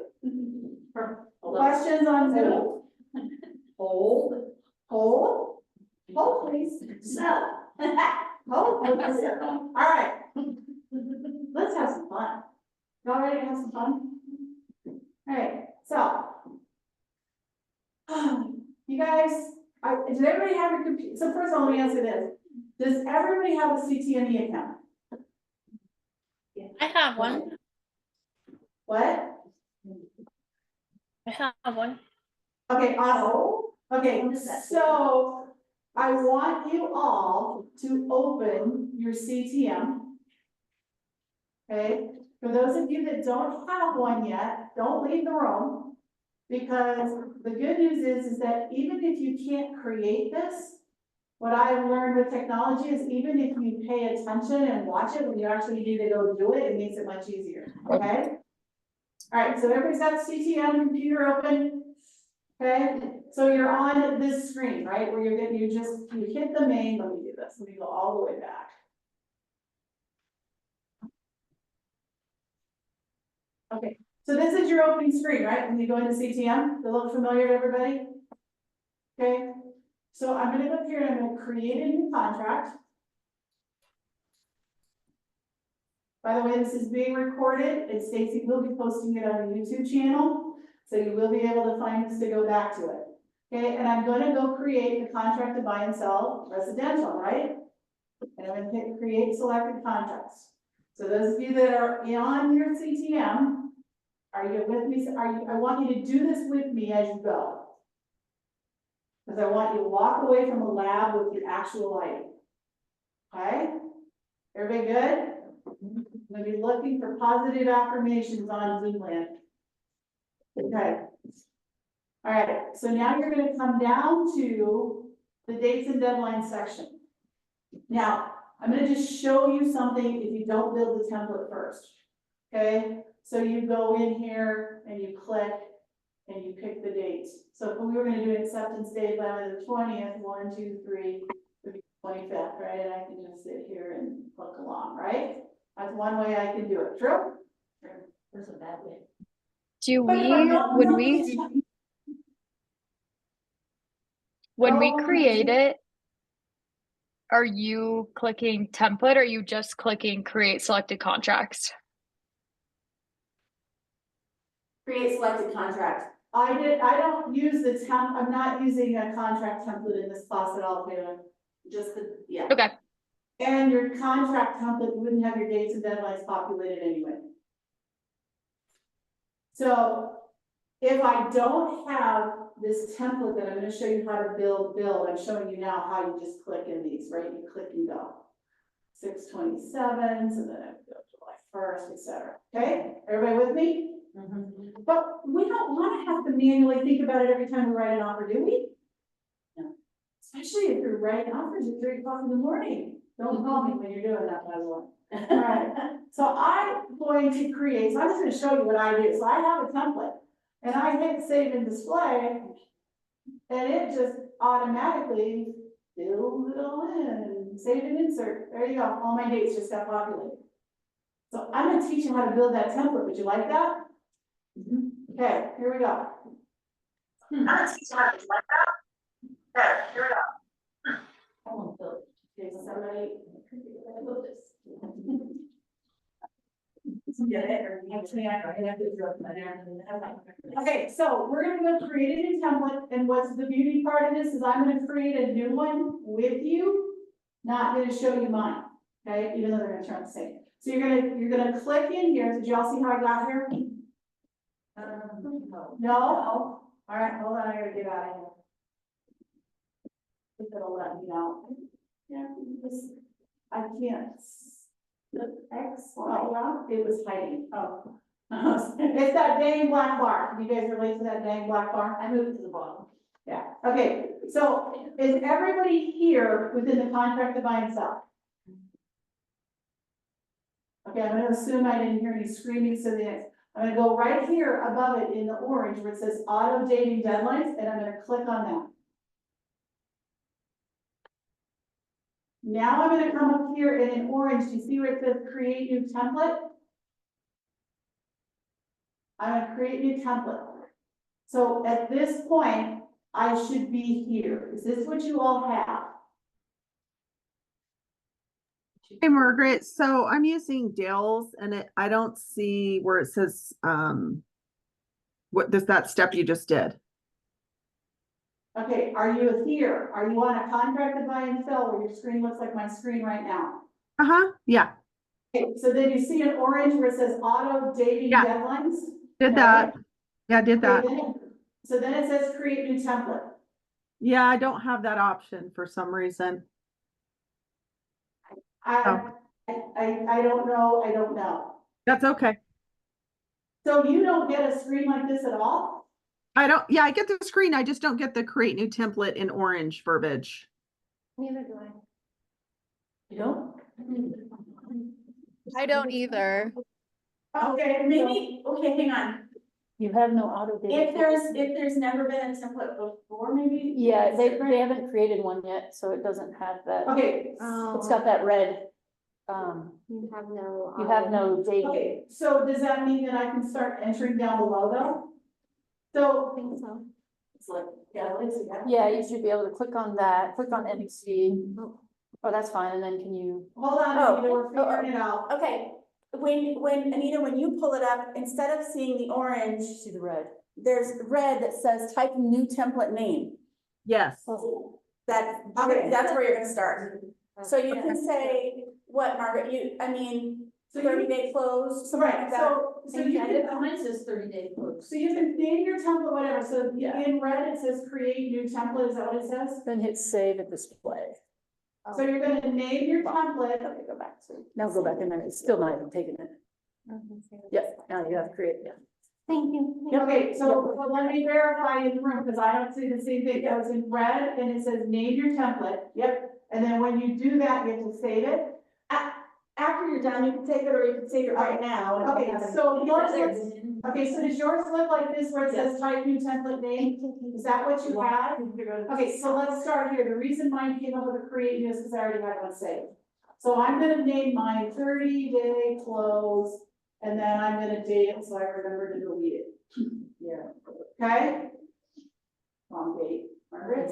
Questions on Zoom? Hold, please. So, hold, please. All right. Let's have some fun. Y'all ready to have some fun? All right, so. You guys, did everybody have a computer? So first of all, let me answer this. Does everybody have a CTME account? I have one. What? I have one. Okay, awesome. Okay, so I want you all to open your CTM. Okay, for those of you that don't have one yet, don't leave the room. Because the good news is that even if you can't create this, what I've learned with technology is even if you pay attention and watch it when you actually need to go do it, it makes it much easier, okay? All right, so everybody's got the CTM computer open, okay? So you're on this screen, right, where you hit the main, let me do this, let me go all the way back. Okay, so this is your opening screen, right? When you go into CTM, does it look familiar to everybody? Okay, so I'm gonna go up here and I'm gonna create a new contract. By the way, this is being recorded, and Stacy will be posting it on the YouTube channel, so you will be able to find this to go back to it. Okay, and I'm gonna go create the contract to buy and sell residential, right? And I'm gonna hit create selected contracts. So those of you that are on your CTM, are you with me? I want you to do this with me as you go. Because I want you to walk away from the lab with the actual item. Okay? Everybody good? I'm gonna be looking for positive affirmations on Zoomland. Okay. All right, so now you're gonna come down to the dates and deadlines section. Now, I'm gonna just show you something if you don't build the template first. Okay, so you go in here and you click and you pick the dates. So if we were gonna do acceptance date by the 20th, 1, 2, 3, would be 25th, right? And I can just sit here and click along, right? That's one way I can do it. True? There's a bad way. Do But if I we, don't when know we, the- when we Oh, create it, are you clicking template or are you just clicking create selected contracts? Create selected contract. I don't use the I'm not using a contract template in this class at all, Taylor. Just the, yeah. Okay, And your contract template wouldn't have your dates and deadlines populated anyway. So if I don't have this template that I'm gonna show you how to build, I'm showing you now how you just click in these, right? You click and go. 6/27, so then I go July 1st, etc. Okay, everybody with me? But we don't wanna have to manually think about it every time we write an offer, do we? No. Especially if you're writing offers at 3 o'clock in the morning. Don't call me when you're doing that, by the way. Alright, so I'm going to create, so I'm just gonna show you what I do. So I have a template, and I hit save and display, and it just automatically fills it all in, save and insert. There you go, all my dates just got populated. So I'm gonna teach you how to build that template. Would you like that? Okay, here we go. I'm gonna teach you how to do that. Okay, here we go. I won't build. Okay, somebody. Get it, or actually, I have to do it there. Okay, so we're gonna go create a new template, and what's the beauty part of this is I'm gonna create a new one with you, not gonna show you mine, okay, even though they're gonna turn the same. So you're gonna click in here. Did y'all see how I got here? No? All right, hold on, I gotta get out of here. If it'll let me out. Yeah, this, I can't. The X, oh, yeah, it was hiding, oh. It's that dang black bar. You guys relate to that dang black bar? I moved it to the bottom. Yeah, okay, so is everybody here within the contract to buy and sell? Okay, I'm gonna assume I didn't hear any screaming, so then I'm gonna go right here above it in the orange where it says auto dating deadlines, and I'm gonna click on that. Now I'm gonna come up here and in orange, do you see where it says create new template? I'm gonna create new template. So at this point, I should be here. Is this what you all have? Hey, Margaret, so I'm using Dale's and I don't see where it says, what does that step you just did? Okay, are you here? Are you on a contract to buy and sell where your screen looks like my screen right now? Uh-huh, yeah, Okay, so then you see an orange where it says auto dating Yeah. deadlines? did that. Yeah, did that. Okay, so then it says create new template. Yeah, I don't have that option for some reason. I don't know. That's okay. So you don't get a screen like this at all? Yeah, I get the screen. I just don't get the create new template in orange verbiage. Neither do I. You don't? I don't either. Okay, Maybe, okay, hang on. You have no auto date. If there's never been a template before, maybe? Yeah, they Different? haven't created one yet, so it doesn't have that. Okay, It's got that red, You have no. you have no date. okay, so does that mean that I can start entering down below though? I So, think so. It's like, yeah, you should be able to click on that, click on NXT. Oh, that's fine, and then can you? Hold on, Oh, Anita, we're figuring it out. Okay, when Anita, when you pull it up, instead of seeing the orange, See the red. there's red that says type new template name. Yes. That's where you're gonna start. So you can say, what, Margaret, So 30-day close, something like Right, that. so you can, Mine says 30-day close. so you can name your template, whatever, so in red it says create new template, is that what it says? Then hit save and display. So you're gonna name your template, Okay, go back to, now go back in there, it's still not even taking it. Yep, now you have to create, yeah. Thank you. okay, so let me verify in the room, because I don't see the same thing, it was in red, and it says name your template, yep. And then when you do that, you have to save it. After you're done, you can take it or you can save it right now. and Okay, have it. so yours looks, okay, so does yours look like this where it says type new template name? Is that what you had? Okay, so let's start here. The reason mine came up with a create new is because I already had one saved. So I'm gonna name mine 30-day close, and then I'm gonna date it so I remember to delete it. Yeah. Okay? Wrong date. Margaret?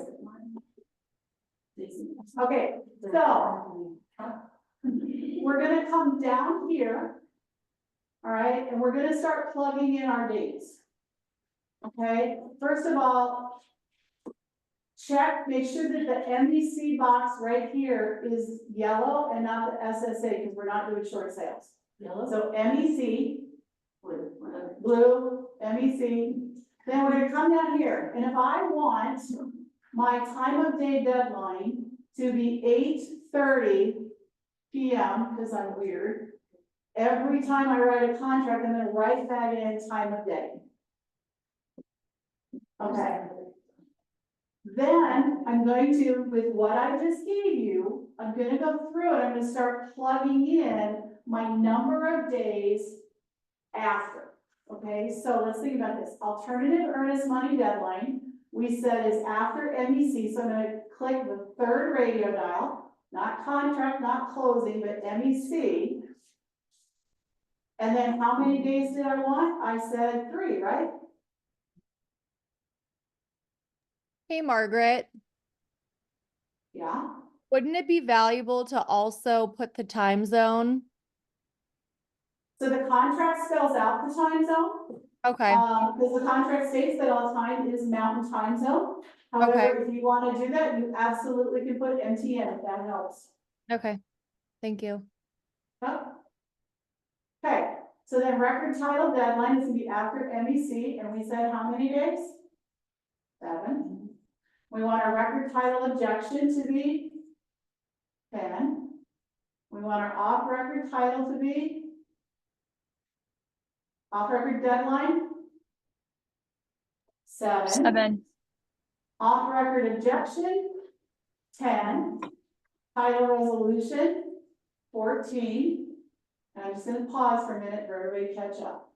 Okay, so we're gonna come down here. All right, and we're gonna start plugging in our dates. Okay, first of all, make sure that the MEC box right here is yellow and not the SSA, because we're not doing short sales. Yellow? So MEC, blue, MEC, then we're gonna come down here, and if I want my time of day deadline to be 8:30 PM, because I'm weird, every time I write a contract, I'm gonna write that in time of day. Okay. Then I'm going to, with what I just gave you, I'm gonna go through it, I'm gonna start plugging in my number of days after. Okay, so let's think about this. Alternative earnest money deadline, we said is after MEC, so I'm gonna click the third radio dial, not contract, not closing, but MEC. And then how many days did I want? I said 3, right? Hey, Margaret, Yeah. wouldn't it be valuable to also put the time zone? So the contract spells out the time zone. Okay, Because the contract states that all time is mountain time zone. However, if you want to do that, you absolutely can put MTN if that helps. okay, thank you. Yep. Okay, so then record title deadline is gonna be after MEC, and we said how many days? 7. We want our record title objection to be 10. We want our off record title to be off record deadline 7. Off record objection 10. Title resolution 14. And I'm just gonna pause for a minute for everybody to catch up.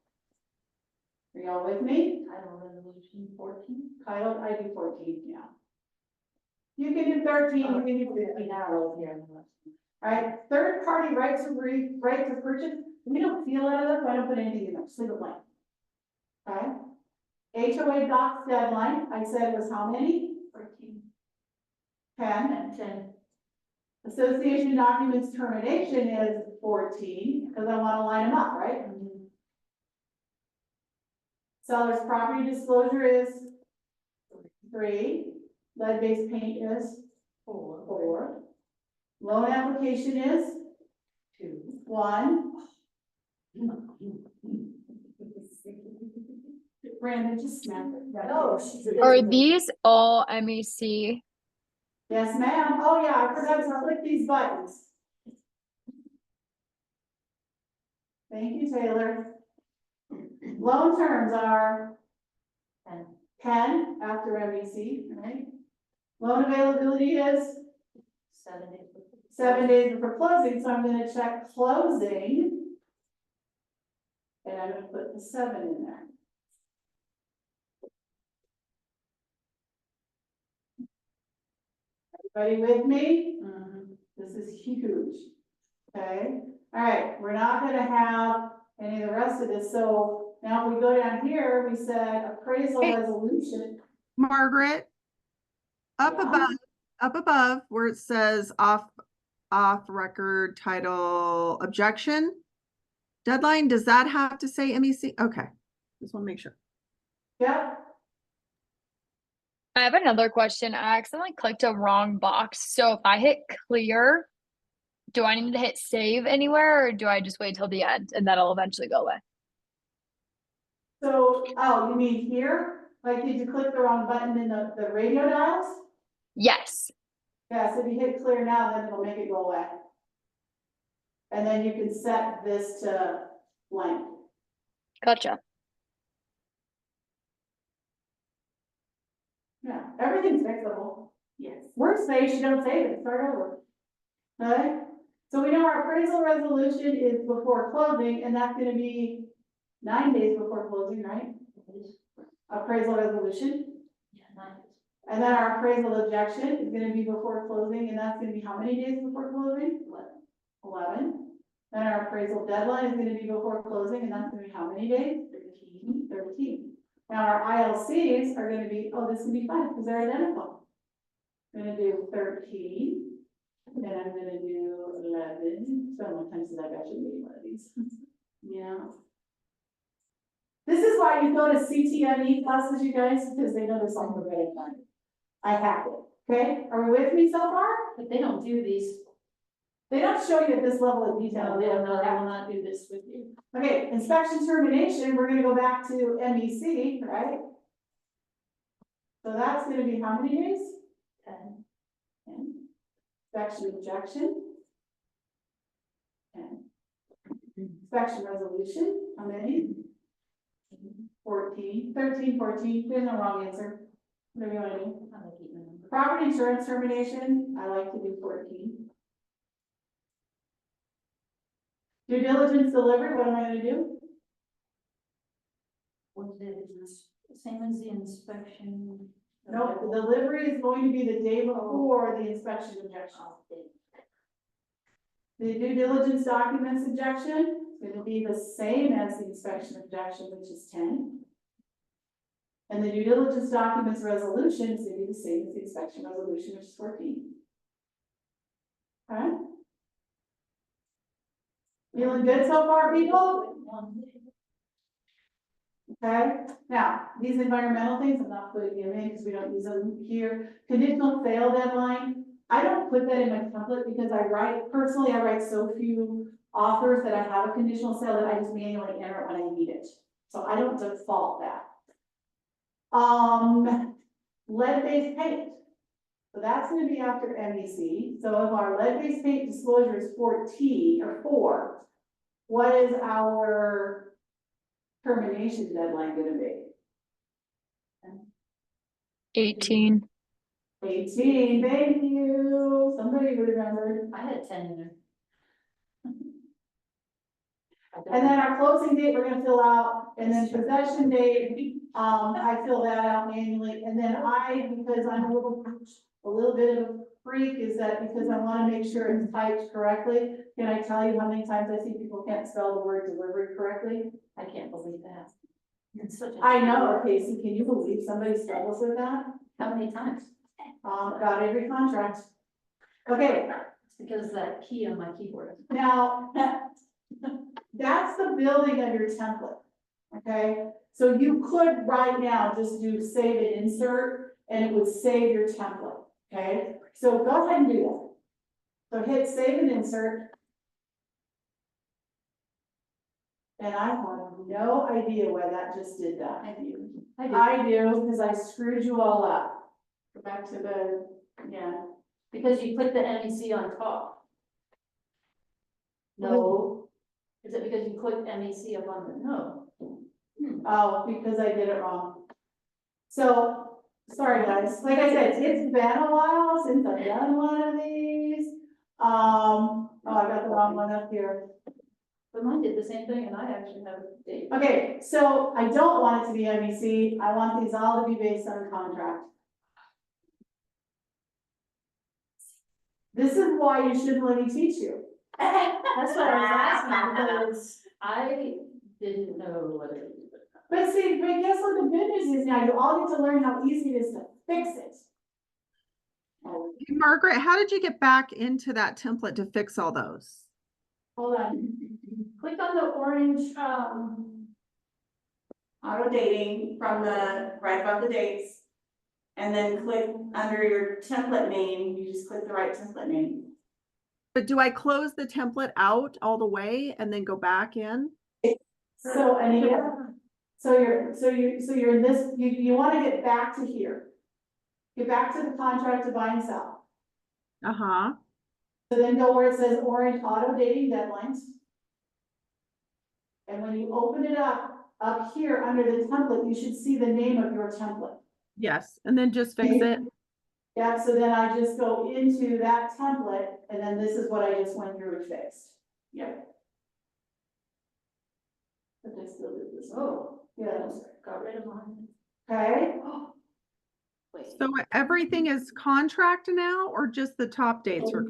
Are y'all with me? Title resolution 14. Title, I do 14, yeah. You can do 13, you can do 15 hours here. All right, third party right to purchase, we don't feel out of this, I don't put anything in there, just leave it blank. Okay. HOA docs deadline, I said was how many? 14. 10. 10. Association documents termination is 14, because I want to line them up, right? Seller's property disclosure is 3. Lead-based paint is 4. Loan application is 1. Brandon, just snap it. Oh, she's Are these all MEC? Yes, ma'am. Oh, yeah, I forgot to click these buttons. Thank you, Taylor. Loan terms are 10 after MEC, right? Loan availability is 7 days. 7 days before closing, so I'm gonna check closing. And I'm gonna put the 7 in there. Everybody with me? This is huge. Okay, all right, we're not gonna have any of the rest of this, so now if we go down here, we said appraisal Hey. resolution. Margaret, up Yeah. above where it says off record title objection. Deadline, does that have to say MEC? Okay, just want to make sure. Yeah, I have another question. I accidentally clicked a wrong box. So if I hit clear, do I need to hit save anywhere or do I just wait till the end and that'll eventually go away? so, oh, you mean here? Like, did you click the wrong button in the radio dials? Yes. Yeah, so if you hit clear now, then it'll make it go away. And then you can set this to blank. Gotcha. Yeah, everything's fixable. Yes. Worst case, you don't save it, start over. Okay, so we know our appraisal resolution is before closing, and that's gonna be 9 days before closing, right? Appraisal resolution, Yeah, nice. and then our appraisal objection is gonna be before closing, and that's gonna be how many days before closing? 11. Then our appraisal deadline is gonna be before closing, and that's gonna be how many days? 13. Now our ILCs are gonna be, oh, this is gonna be fun, because they're identical. I'm gonna do 13, and I'm gonna do 11, so how many times did I actually make one of these? Yeah. This is why you go to CTME classes, you guys, because they know this on the red line. I have it, okay? Are we with me so far? But they don't do these, They don't show you at this level of detail. they will not do this with you. Okay, inspection termination, we're gonna go back to MEC, right? So that's gonna be how many days? 10. 10. Inspection objection. 10. Inspection resolution, how many? 14, 13, 14, there's no wrong answer. Whatever you wanna do. I like keeping them. Property insurance termination, I like to do 14. Due diligence delivery, what am I gonna do? What is this? Same as the inspection. No, the delivery is going to be the day before the inspection objection. The due diligence documents objection is gonna be the same as the inspection objection, which is 10. And the due diligence documents resolution is gonna be the same as the inspection resolution, which is 14. Alright? Feeling good so far, people? Okay, now, these environmental things, I'm not putting them in because we don't use them here. Conditional sale deadline, I don't put that in my template because I write so few offers that I have a conditional sale that I just manually enter it when I need it. So I don't default that. Lead-based paint. So that's gonna be after MEC. So if our lead-based paint disclosure is 14 or 4, what is our termination deadline gonna be? 18. 18, thank you. Somebody remembered. I had 10 in there. And then our closing date, we're gonna fill out, and then possession date, I fill that out manually, and then because I'm a little bit of a freak, is that because I wanna make sure it's typed correctly, can I tell you how many times I see people can't spell the word delivery correctly? I can't believe that. It's such a. I know, Casey, can you believe somebody struggles with that? How many times? About every contract. Okay, It's because of that key on my keyboard. now, that's the building of your template, okay? So you could right now just do save and insert, and it would save your template, okay? So go ahead and do that. So hit save and insert. And I have no idea why that just did that. I do. I do, because I screwed you all up. Go back to the, yeah. Because you put the MEC on top. No. Is it because you clicked MEC up on the, no? Oh, because I did it wrong. So, sorry guys, like I said, it's been a while since I've done one of these. Oh, I got the wrong one up here. But mine did the same thing and I actually have a date. Okay, so I don't want it to be MEC, I want these all to be based on contract. This is why you shouldn't let me teach you. That's what I was asking, because I didn't know what it was. But see, but guess what the good news is now, you all get to learn how easy it is to fix it. Hey, Margaret, how did you get back into that template to fix all those? Hold on, click on the orange, Auto dating from the, right above the dates. And then click under your template name, you just click the right template name. But do I close the template out all the way and then go back in? so Anita, so you're in this, you wanna get back to here. Get back to the contract to buy and sell. Uh-huh. So then go where it says orange auto dating deadlines. And when you open it up here under the template, you should see the name of your template. Yes, and then just fix it. Yeah, so then I just go into that template, and then this is what I just went through and fixed. Yep. But I still did this. Oh, Yeah, got rid of mine. okay, Wait. So everything is contract now or just the top dates are?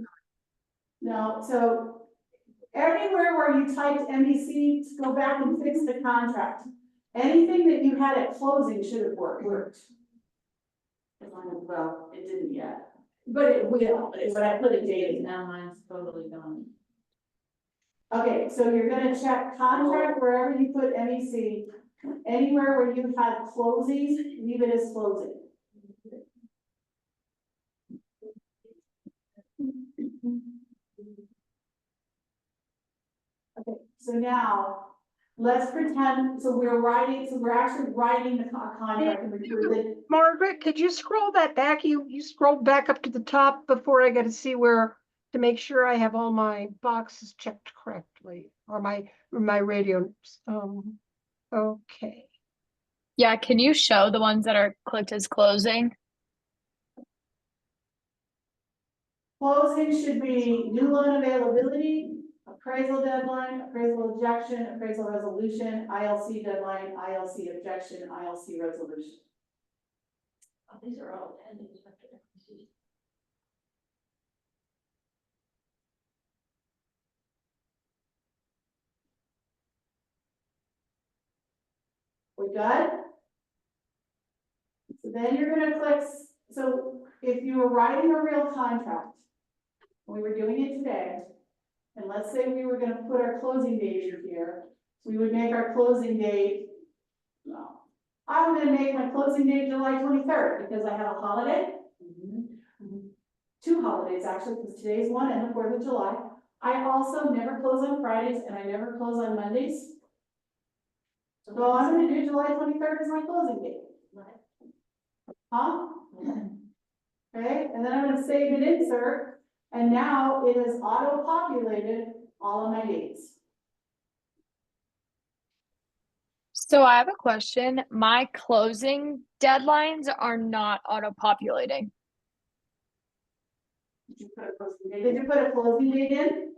no, so everywhere where you typed MEC, go back and fix the contract. Anything that you had at closing should have worked. Well, it didn't yet. But it will, but I put a date in. Now mine's totally gone. Okay, so you're gonna check contract wherever you put MEC, anywhere where you had closings, leave it as closing. Okay, so now, let's pretend, so we're actually writing the contract and we're Margaret, could you scroll that back? You scrolled back up to the top before I got to see where, to make sure I have all my boxes checked correctly, or my radio. Okay. Yeah, can you show the ones that are clicked as closing? closing should be new loan availability, appraisal deadline, appraisal objection, appraisal resolution, ILC deadline, ILC objection, ILC resolution. Oh, these are all pending. We good? So then you're gonna click, so if you were writing a real contract, we were doing it today, and let's say we were gonna put our closing date in here, we would make our closing date, no. I'm gonna make my closing date July 23rd, because I have a holiday. Two holidays actually, because today's one and the 4th of July. I also never close on Fridays and I never close on Mondays. So I'm gonna do July 23rd as my closing date. Huh? Okay, and then I'm gonna save and insert, and now it is auto-populated all of my dates. So I have a question. My closing deadlines are not auto-populating. Did you put a closing date? Did you put a closing date in?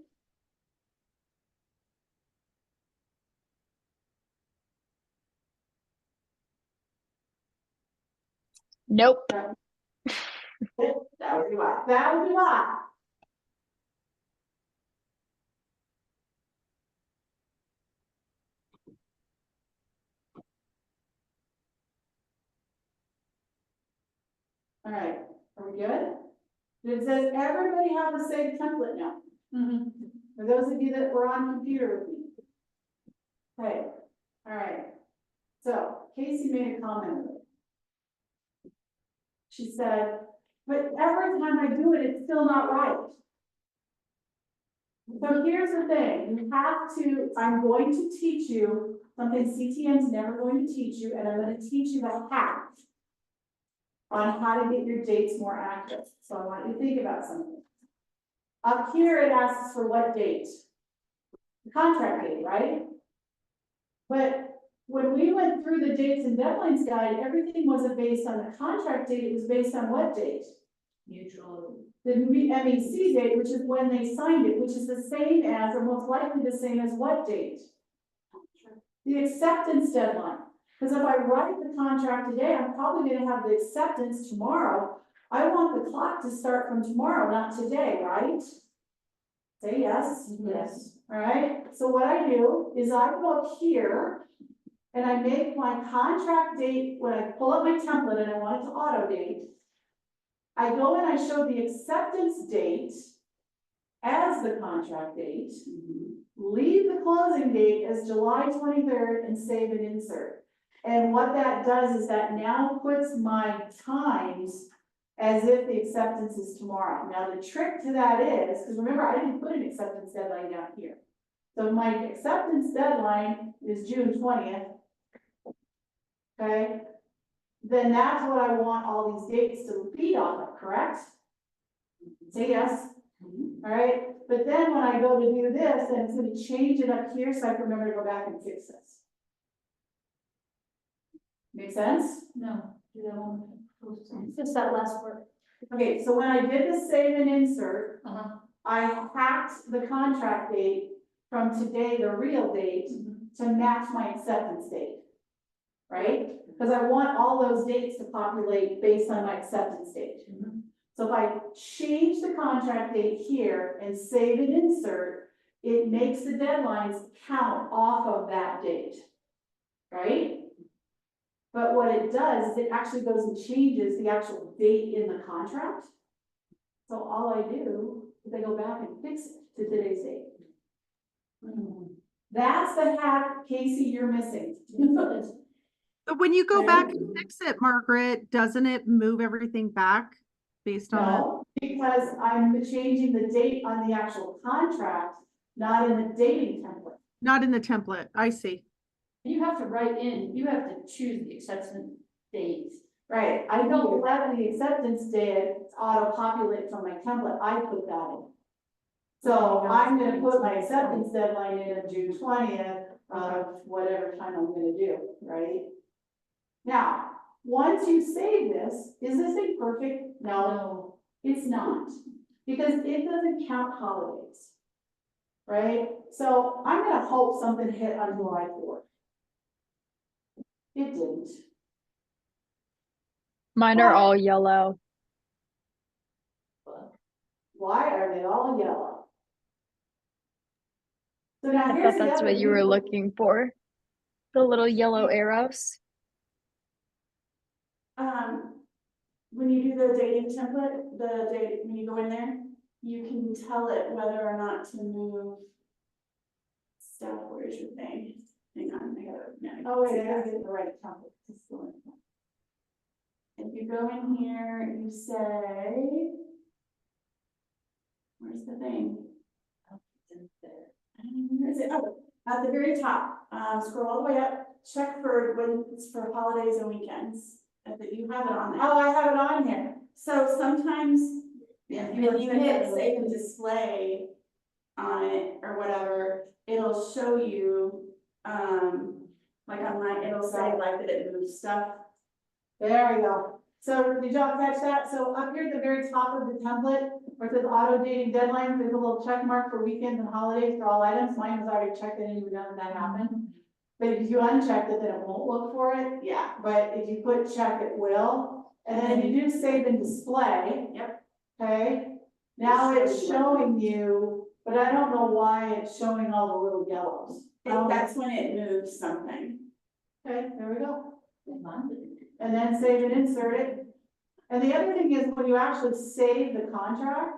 Nope. That would be why. That would be why. All right, are we good? It says everybody have the same template now. For those of you that were on computer with me. Okay, all right. So Casey made a comment. She said, but every time I do it, it's still not right. So here's the thing, you have to, I'm going to teach you something CTM's never going to teach you, and I'm going to teach you the hack on how to get your dates more accurate. So I want you to think about something. Up here, it asks for what date? The contract date, right? But when we went through the dates and deadlines guide, everything wasn't based on the contract date, it was based on what date? Mutual. The MEC date, which is when they signed it, which is the same as, or most likely the same as what date? The acceptance deadline. Because if I write the contract today, I'm probably gonna have the acceptance tomorrow. I want the clock to start from tomorrow, not today, right? Say yes. Yes. All right, so what I do is I go up here and I make my contract date, when I pull up my template and I want it to auto date, I go and I show the acceptance date as the contract date, leave the closing date as July 23rd and save and insert. And what that does is that now puts my times as if the acceptance is tomorrow. Now, the trick to that is, because remember, I didn't put an acceptance deadline down here. So my acceptance deadline is June 20th. Okay, then that's what I want all these dates to feed off of, correct? Say yes. All right, but then when I go to do this, then it's gonna change it up here so I can remember to go back and fix this. Make sense? No, do that one. Just that last word. Okay, so when I did the save and insert, Uh-huh. I hacked the contract date from today, the real date, to match my acceptance date. Right? Because I want all those dates to populate based on my acceptance date. So if I change the contract date here and save and insert, it makes the deadlines count off of that date. Right? But what it does is it actually goes and changes the actual date in the contract. So all I do is I go back and fix it to today's date. That's the hack, Casey, you're missing. But when you go back and fix it, Margaret, doesn't it move everything back based on it? No, because I'm changing the date on the actual contract, not in the dating template. Not in the template. I see. You have to write in, you have to choose the acceptance date. Right, I don't let the acceptance date auto-populate from my template, I put that in. So I'm gonna put my acceptance deadline in of June 20th, whatever time I'm gonna do, right? Now, once you save this, is this thing perfect? No, it's not, because it doesn't count holidays. Right, so I'm gonna hope something hit on July 4th. It didn't. Mine are What? all yellow. Why are they all yellow? So now I here's thought the that's other what you were beautiful- looking for. The little yellow arrows. When you do the dating template, when you go in there, you can tell it whether or not to move stuff. Where's your thing? Hang on, I gotta. Oh, wait, I gotta get the right template. It's still in there. If you go in here and you say, where's the thing? Where is it? Oh, at the very top, scroll all the way up, check for when it's for holidays and weekends. You have it on there. Oh, I have it on here. So sometimes Yeah. when you hit save and display on it or whatever, it'll show you, like on mine, it'll say like that it moves stuff. There we go. So did y'all catch that? So up here at the very top of the template, where it says auto dating deadline, there's a little check mark for weekends and holidays for all items. Mine was already checked in, and none of that happened. But if you uncheck it, then it won't look for it. Yeah. But if you put check, it will. And then if you do save and display. Yep. Okay, now it's showing you, but I don't know why it's showing all the little yellows. That's when it moves something. Okay, there we go. And then save and insert it. And the other thing is when you actually save the contract,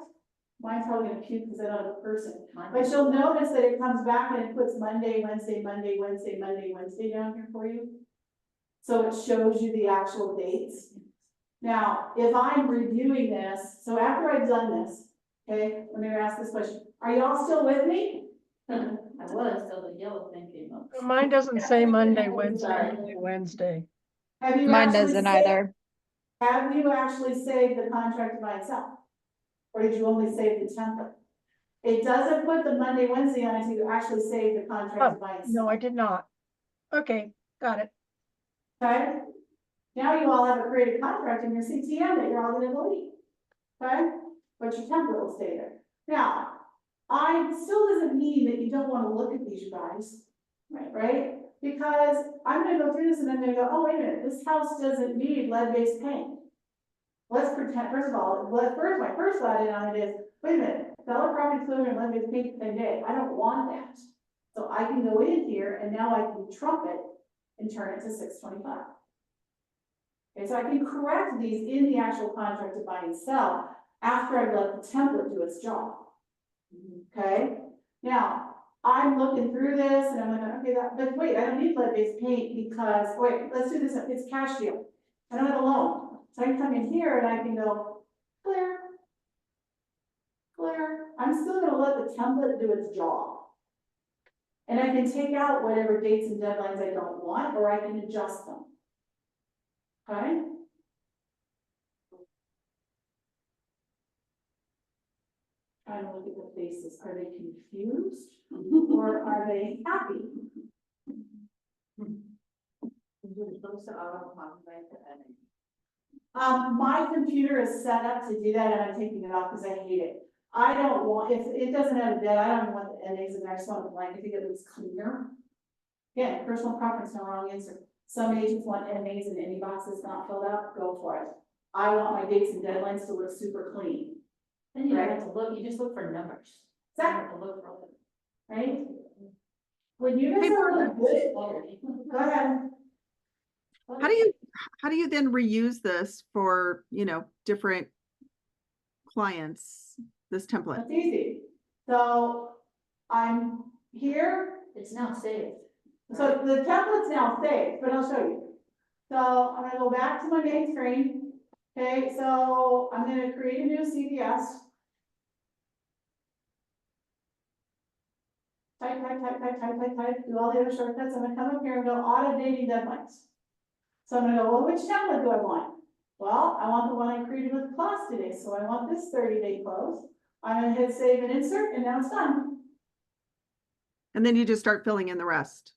mine's probably gonna puke because I don't have a person. But you'll notice that it comes back and it puts Monday, Wednesday, Monday, Wednesday, Monday, Wednesday down here for you. So it shows you the actual dates. Now, if I'm reviewing this, so after I've done this, okay, let me ask this question. Are y'all still with me? I was, till the yellow thing came up. Mine doesn't say Monday, Wednesday, Sorry. Monday, Wednesday. Have you Mine actually doesn't saved- either. Have you actually saved the contract by itself? Or did you only save the template? It doesn't put the Monday, Wednesday on it until you actually save the contract by itself. No, I did not. Okay, got it. Okay? Now you all have a created contract in your CTM that you're all gonna delete. Okay? But your template will stay there. Now, still doesn't mean that you don't wanna look at these, you guys. Right? Because I'm gonna go through this and I'm gonna go, oh, wait a minute, this house doesn't need lead-based paint. Let's pretend, first of all, my first thought in on it is, wait a minute, sell a property clear and lead-based paint the same day. I don't want that. So I can go in here and now I can trump it and turn it to 625. Okay, so I can correct these in the actual contract to buy and sell after I've let the template do its job. Okay, now, I'm looking through this and I'm like, okay, but wait, I don't need lead-based paint because, wait, let's do this, it's cash deal. I don't have a loan, so I can come in here and I can go, clear. Clear, I'm still gonna let the template do its job. And I can take out whatever dates and deadlines I don't want, or I can adjust them. Okay? Trying to look at the faces, are they confused or are they happy? My computer is set up to do that and I'm taking it off because I hate it. I don't want, if it doesn't have a dead, I don't even want the NAs in there, I just want a blank, I think it looks cleaner. Yeah, personal preference, no wrong answer. Some agents want NAs in any boxes not filled out, go for it. I want my dates and deadlines to look super clean. Then you don't have to look, you just look for numbers. You don't have to look for all Right? When you guys are really good, go ahead. How do you then reuse this for, different clients, this template? That's easy. So I'm here, It's now saved. so the template's now saved, but I'll show you. So I'm gonna go back to my main screen. Okay, so I'm gonna create a new CVS. Type, do all the other shortcuts. I'm gonna come up here and go auto dating deadlines. So I'm gonna go, well, which template do I want? Well, I want the one I created with class today, so I want this 30-day close. I'm gonna hit save and insert, and now it's done. And then you just start filling in the rest.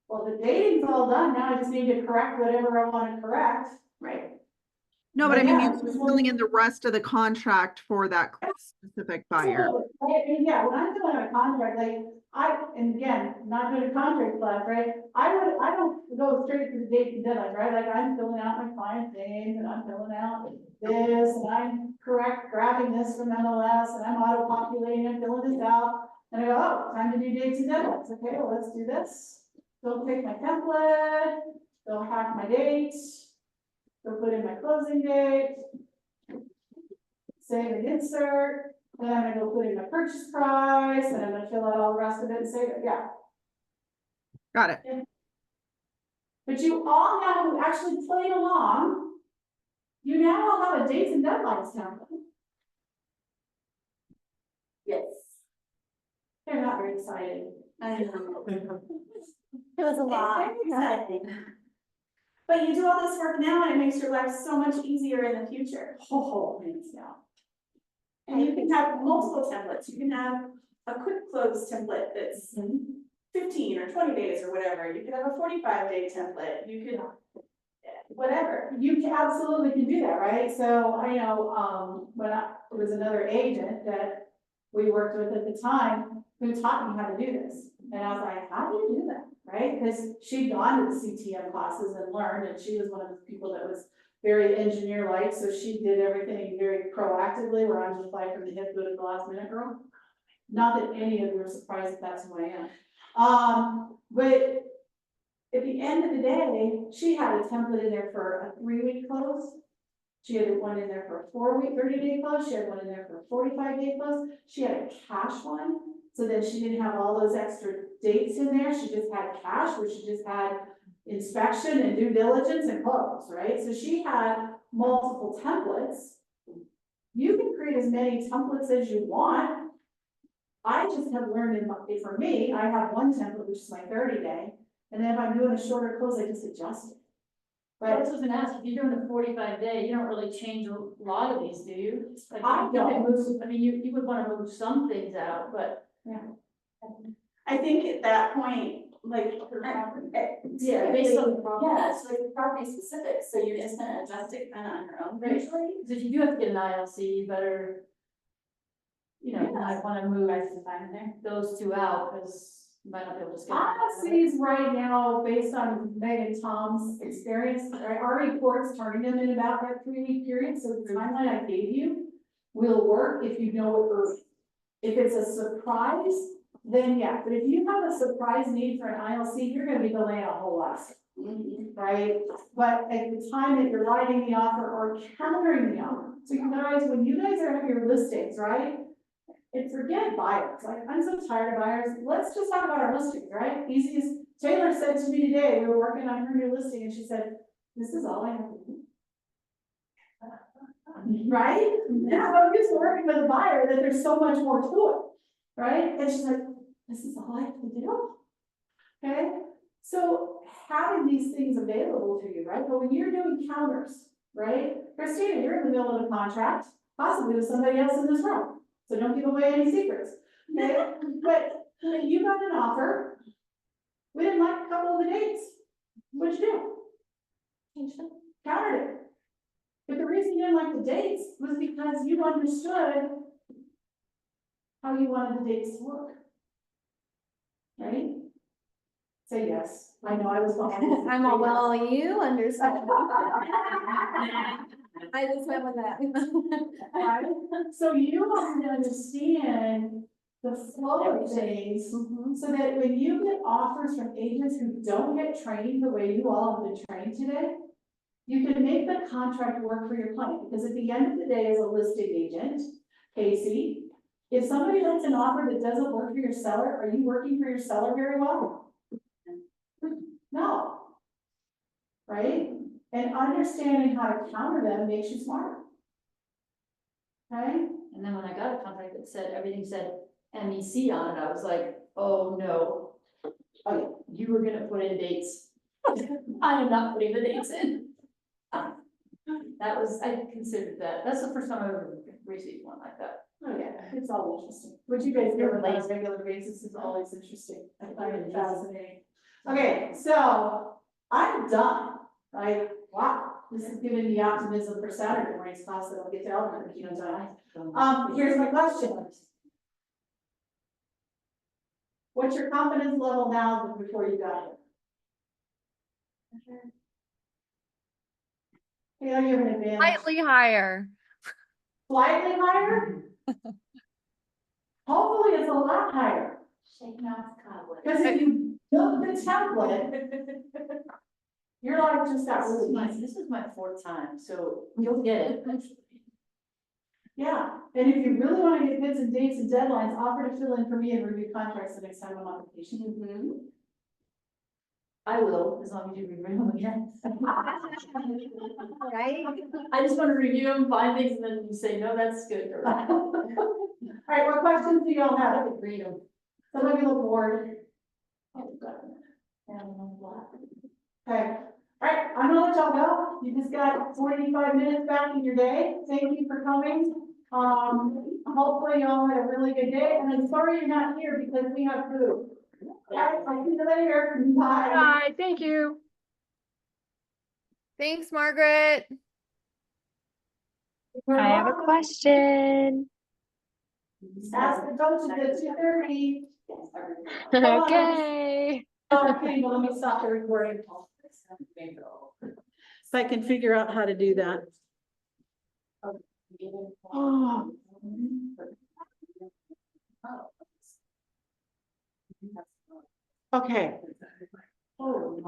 Well, the dating's all done, now I just need to correct whatever I wanna correct, right? No, but I mean, you're Yeah. filling in the rest of the contract for that specific buyer. Absolutely. Yeah, when I'm doing a contract, like, and again, not doing a contract class, right? I don't go straight to the date and deadline, right? Like, I'm filling out my client's name, and I'm filling out this, and I'm grabbing this from MLS, and I'm auto-populating, and filling this out. And I go, oh, time to do dates and deadlines. Okay, well, let's do this. Go pick my template, go hack my date, go put in my closing date, save and insert, then I'm gonna go put in my purchase price, and I'm gonna fill out all the rest of it and save it, yeah. Got it. But you all now who actually played along, you now all have a dates and deadlines template. Yes. They're not very excited. I know. It was a lot. It's very exciting. But you do all this work now and it makes your life so much easier in the future. Oh, thanks, yeah. And you can have multiple templates. You can have a quick close template that's 15 or 20 days or whatever. You could have a 45-day template. You could, whatever. You can absolutely can do that, right? So I know, there was another agent that we worked with at the time who taught me how to do this. And I was like, how do you do that, right? Because she'd gone to the CTM classes and learned, and she was one of the people that was very engineer-like, so she did everything very proactively, where I'm just like from the hip, good at the last minute girl. Not that any of you are surprised that that's who I am. But at the end of the day, she had a template in there for a 3-week close. She had one in there for a 4-week, 30-day close. She had one in there for a 45-day close. She had a cash one, so then she didn't have all those extra dates in there. She just had cash, where she just had inspection and due diligence and close, right? So she had multiple templates. You can create as many templates as you want. I just have learned for me, I have one template, which is my 30-day, and then if I'm doing a shorter close, I just adjust it. I was gonna ask, if you're doing a 45-day, you don't really change a lot of these, do you? Like, I you can don't. move, I mean, you would wanna move some things out, but. Yeah. I think at that point, like, Yeah, based on the problem. yeah, it's like property specific, so you're just gonna adjust it kind of on your own usually. Because if you do have to get an ILC, you better, you might wanna move those two out, because you might not be able to schedule. ILCs right now, based on Meg and Tom's experience, our report's turning them in about that 3-week period, so the timeline I gave you will work if you know it early. If it's a surprise, then yeah, but if you have a surprise need for an ILC, you're gonna be delaying a whole lot. Right? But at the time that you're writing the offer or countering the offer, so you guys, when you guys are having your listings, right? And forget buyers, like, I'm so tired of buyers, let's just talk about our listings, right? Easiest, Taylor said to me today, we were working on her new listing, and she said, this is all I have to do. Right? Now I'm used to working with a buyer, that there's so much more to it, right? And she's like, this is all I have to do? Okay, so having these things available to you, right? But when you're doing counters, right? Christina, you're in the middle of a contract, possibly with somebody else in this room, so don't give away any secrets, okay? But when you got an offer, we didn't like a couple of the dates, what'd you do? Countered it. But the reason you didn't like the dates was because you understood how you wanted the dates to look. Right? Say yes. I know I was behind. I'm all, well, you understand. I just went with that. Right? So you want to understand the flow of things, so that when you get offers from agents who don't get trained the way you all have been trained today, you can make the contract work for your client, because at the end of the day, as a listing agent, Casey, if somebody makes an offer that doesn't work for your seller, are you working for your seller very well? No. Right? And understanding how to counter them makes you smarter. Okay? And then when I got a contract that said, everything said MEC on it, I was like, oh no. Oh yeah, you were gonna put in dates. I am not putting the dates in. That was, I considered that, that's the first time I've ever received one like that. Oh, yeah, it's all interesting. What you guys do on a regular basis is always interesting. I find it fascinating. Okay, so I'm done. Like, wow, this is giving me optimism for Saturday morning's class that I'll get to Elmer, you know, time. Here's my question. What's your confidence level now than before you got here? You know, you have an advantage. Slightly higher. Slightly higher? Hopefully it's a lot higher. Shaking off the cobwebs. Because if you built the template, your life just got really easy. This is my fourth time, so you'll get it eventually. Yeah, and if you really want to get bids and dates and deadlines, offer to fill in for me and review contracts the next time I'm on vacation. I will, as long as you review them again. Right? I just want to review them, find things, and then you say, no, that's good. Or, All right, what questions do y'all I have? could read them. Some of you look bored. Oh, God. And I'm black. Okay, all right, I'm gonna let y'all go. You just got 45 minutes back in your day. Thank you for coming. Hopefully y'all had a really good day, and I'm sorry you're not here because we have food. All right, I'll see you later. Bye. Bye, thank you. Thanks, Margaret. I have a question. Ask the coaches at 2:30. Okay. Okay, well, let me stop the recording. So I can figure out how to do that. Oh. Okay. Oh,